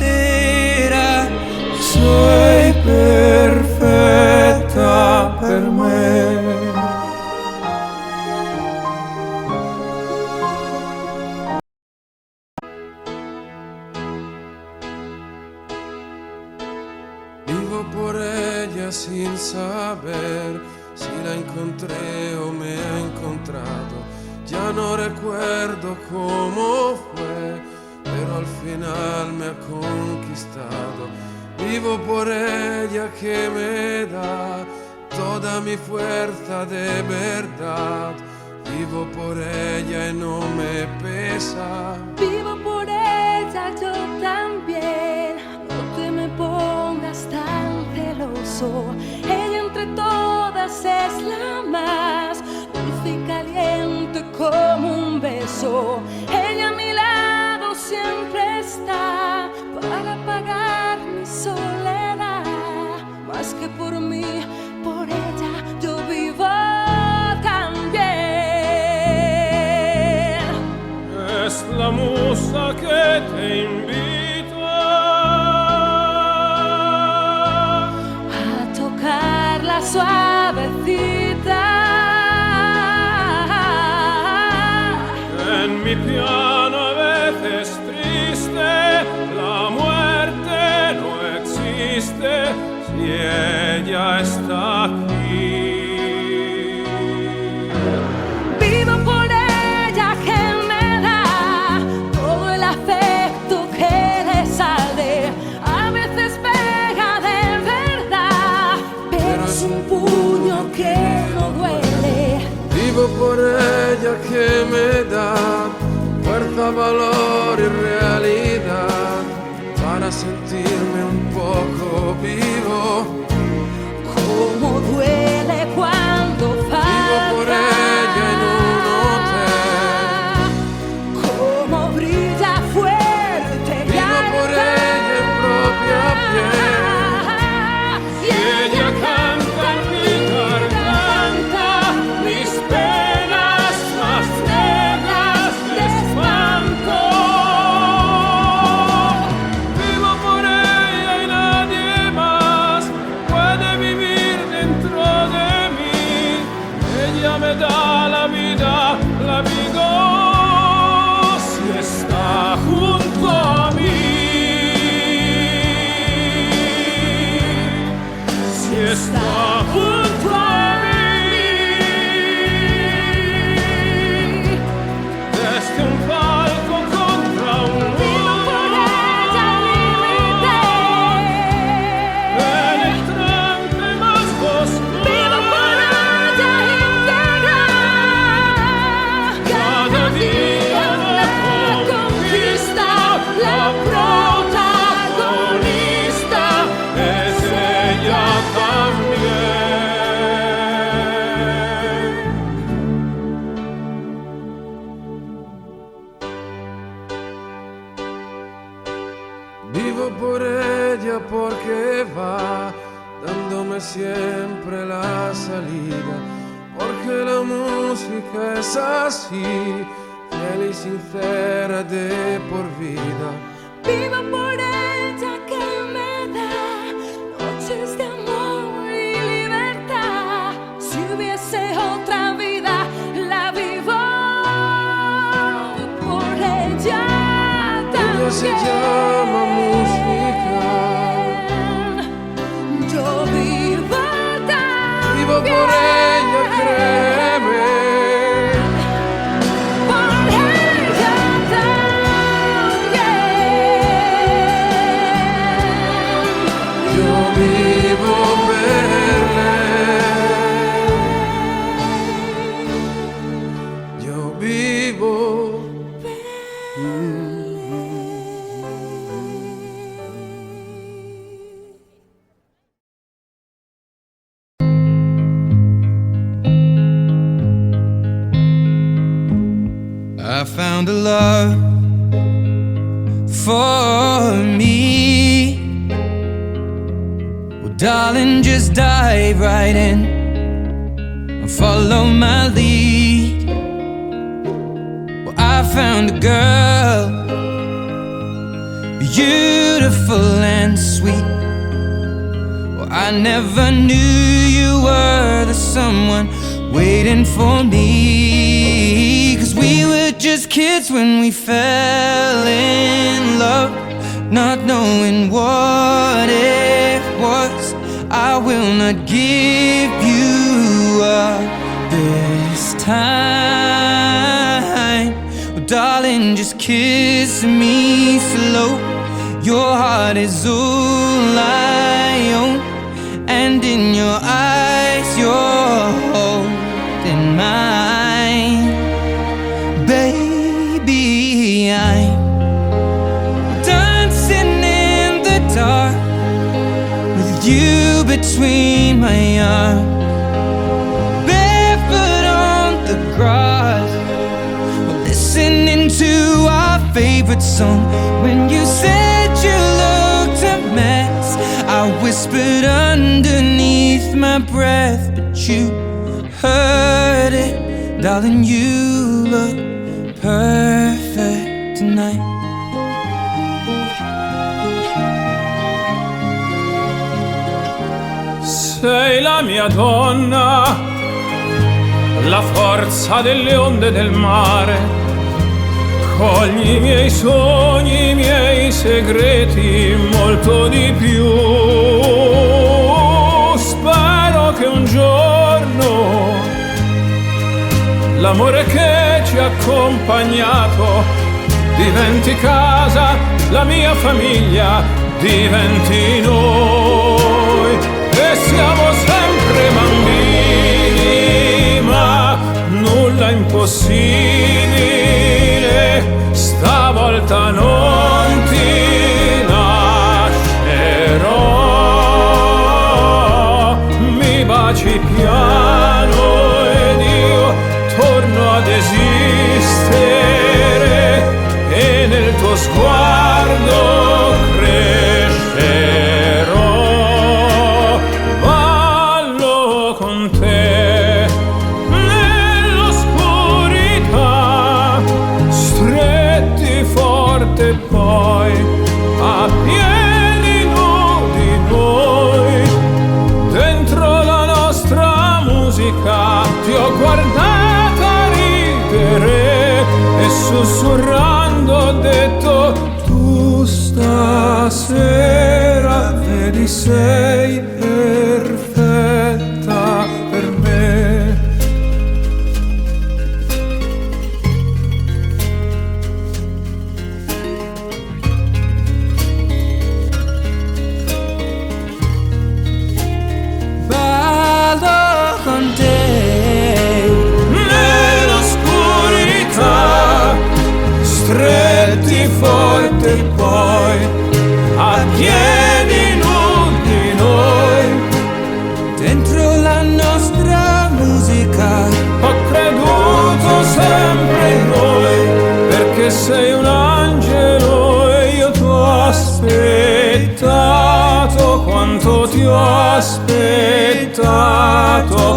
sei perfetta per me. Vivo por ella sin saber si la encontré o me ha encontrado. Ya no recuerdo cómo fue, pero al final me ha conquistado. Vivo por ella que me da toda mi fuerza de verdad. Vivo por ella y no me pesa. Vivo por ella yo también. No te me pongas tan celoso. Ella entre todas es la más dulce y caliente como un beso. Ella a mi lado siempre está para apagar mi soledad. Más que por mí, por ella yo vivo también. Es la musa que te invita a tocarla suavecita. En mi piano a veces triste, la muerte no existe si ella está aquí. Vivo por ella que me da todo el afecto que le sale. A veces pega de verdad, pero es un puño que no duele. Vivo por ella que me da fuerza, valor y realidad para sentirme un poco vivo. Cómo duele cuando falta. Vivo por ella en un hotel. Cómo brilla fuerte. Vivo por ella en propia piel. y ella canta en mi garganta mis penas más negras de espanto. Vivo por ella y nadie más puede vivir dentro de mí. Ella me da la vida, la vivo si está junto a mí. Si está junto a mí. Desde un palco contra un Vivo por ella límite. penetrante más oscuro. Vivo por ella íntegra. Cada día la conquista, la protagonista es ella también. Vivo por ella porque va dándome siempre la salida. Porque la música es así, fiel y sincera de por vida. Vivo por ella que me da noches de amor y libertad. Si hubiese otra vida, la vivo por ella también. Ella se llama música. Yo vivo también. Vivo por ella, créeme. Por ella también. Yo vivo per lei. Yo vivo. I found a love for me. Well, darling, just dive right in. Follow my lead. Well, I found a girl, beautiful and sweet. Well, I never knew you were the someone waiting for me. 'Cause we were just kids when we fell in love, not knowing what it was. I will not give you up this time. Oh, darling, just kiss me slow. Your heart is all I own, and in your eyes you're holding mine. Baby, I'm dancing in the dark with you between my arms, barefoot on the grass, listening to our favorite song. When you said you looked a mess, I whispered underneath my breath, but you heard it. Darling, you look perfect tonight. Sei la mia donna, la forza delle onde del mare. Cogli i miei sogni, i miei segreti, molto di più. Spero che un giorno l'amore che ci ha accompagnato diventi casa, la mia famiglia diventi noi. E siamo sempre bambini, ma nulla è impossibile. Stavolta non ti lascerò. Mi baci piano ed io torno ad esistere, e nel tuo sguardo crescerò. Ballo con te nell'oscurità, stretti forte poi a piedi nudi noi. Dentro la nostra musica ti ho guardata ridere e sussurrando ho detto: tu stasera vedi sei perfetta per me. Ballo con te Nell'oscurità, stretti forte poi a piedi nudi noi. dentro la nostra musica. Ho creduto sempre in noi, perché sei un angelo e io ti ho aspettato quanto ti ho aspettato.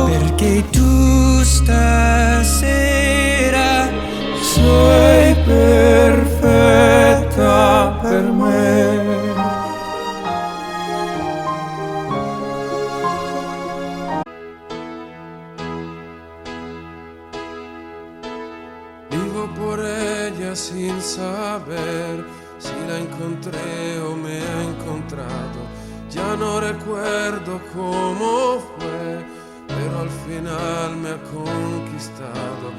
Perché tu stasera Sei perfetta per me. Vivo por ella sin saber si la encontré o me ha encontrado. Ya no recuerdo cómo fue, pero al final me ha conquistado.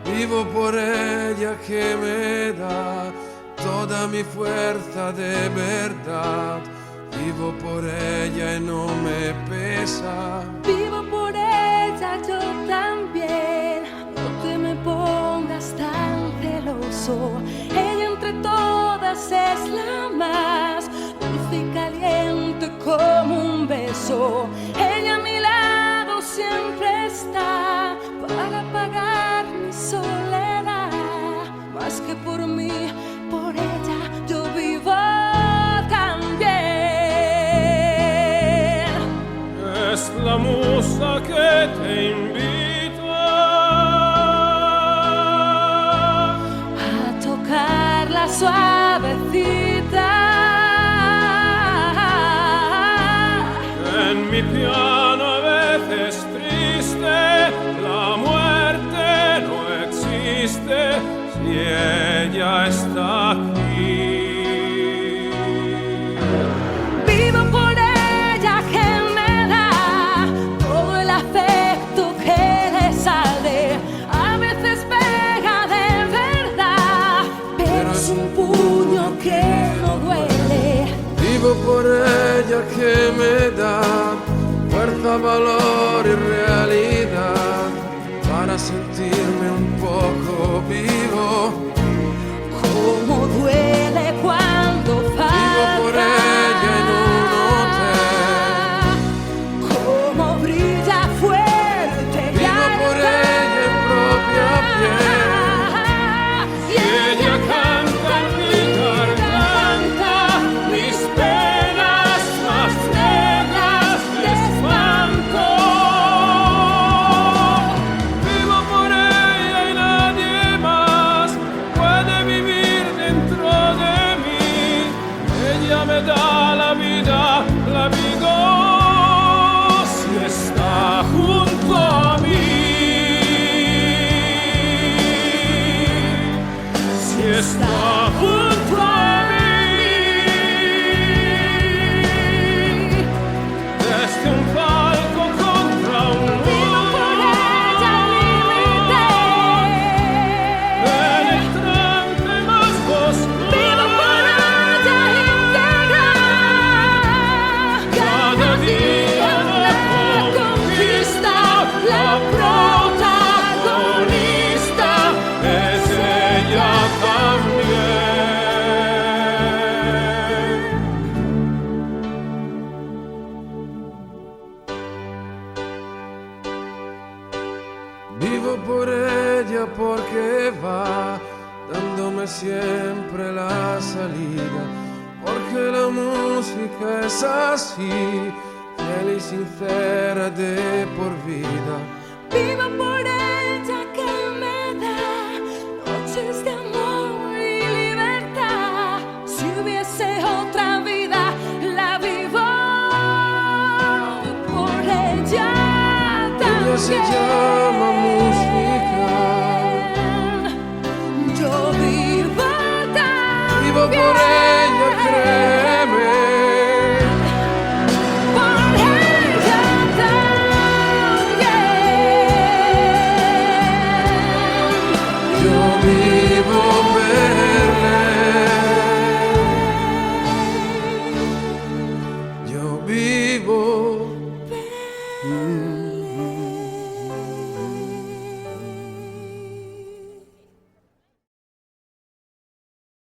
Vivo por ella que me da toda mi fuerza de verdad. Vivo por ella y no me pesa. Vivo por ella yo también. No te me pongas tan celoso. Ella entre todas es la más dulce y caliente como un beso. Ella a mi lado siempre está para apagar mi soledad. Más que por mí, por ella yo vivo también. es la musa que te invita a tocar la suavecita. En mi piano a veces triste, la muerte no existe si ella está aquí. Vivo por ella que me da todo el afecto que le sale. A veces pega de verdad, pero es un puño que no duele. Vivo por ella que me da fuerza, valor y realidad para sentirme un poco vivo. Cómo duele cuando falta. Vivo por ella en un hotel. Cómo brilla fuerte. Vivo por ella en propia piel. Y ella canta en mi garganta mis penas más negras de espanto. Vivo por ella y nadie más puede vivir dentro de mí. Ella me da la vida, la vigo si está junto a mí. Si está junto a mí. Desde un palco contra un muro, penetrante más oscuro. Cada día la conquista, la protagonista es ella también. Vivo por ella porque va dándome siempre la salida, porque la música es así, fiel y sincera de por vida. Vivo por ella que me da noches de amor y libertad. Si hubiese otra vida, la vivo por ella también. Ella se llama música. Yo vivo también. Vivo por ella, créeme. Por ella también. Yo vivo per lei. Io vivo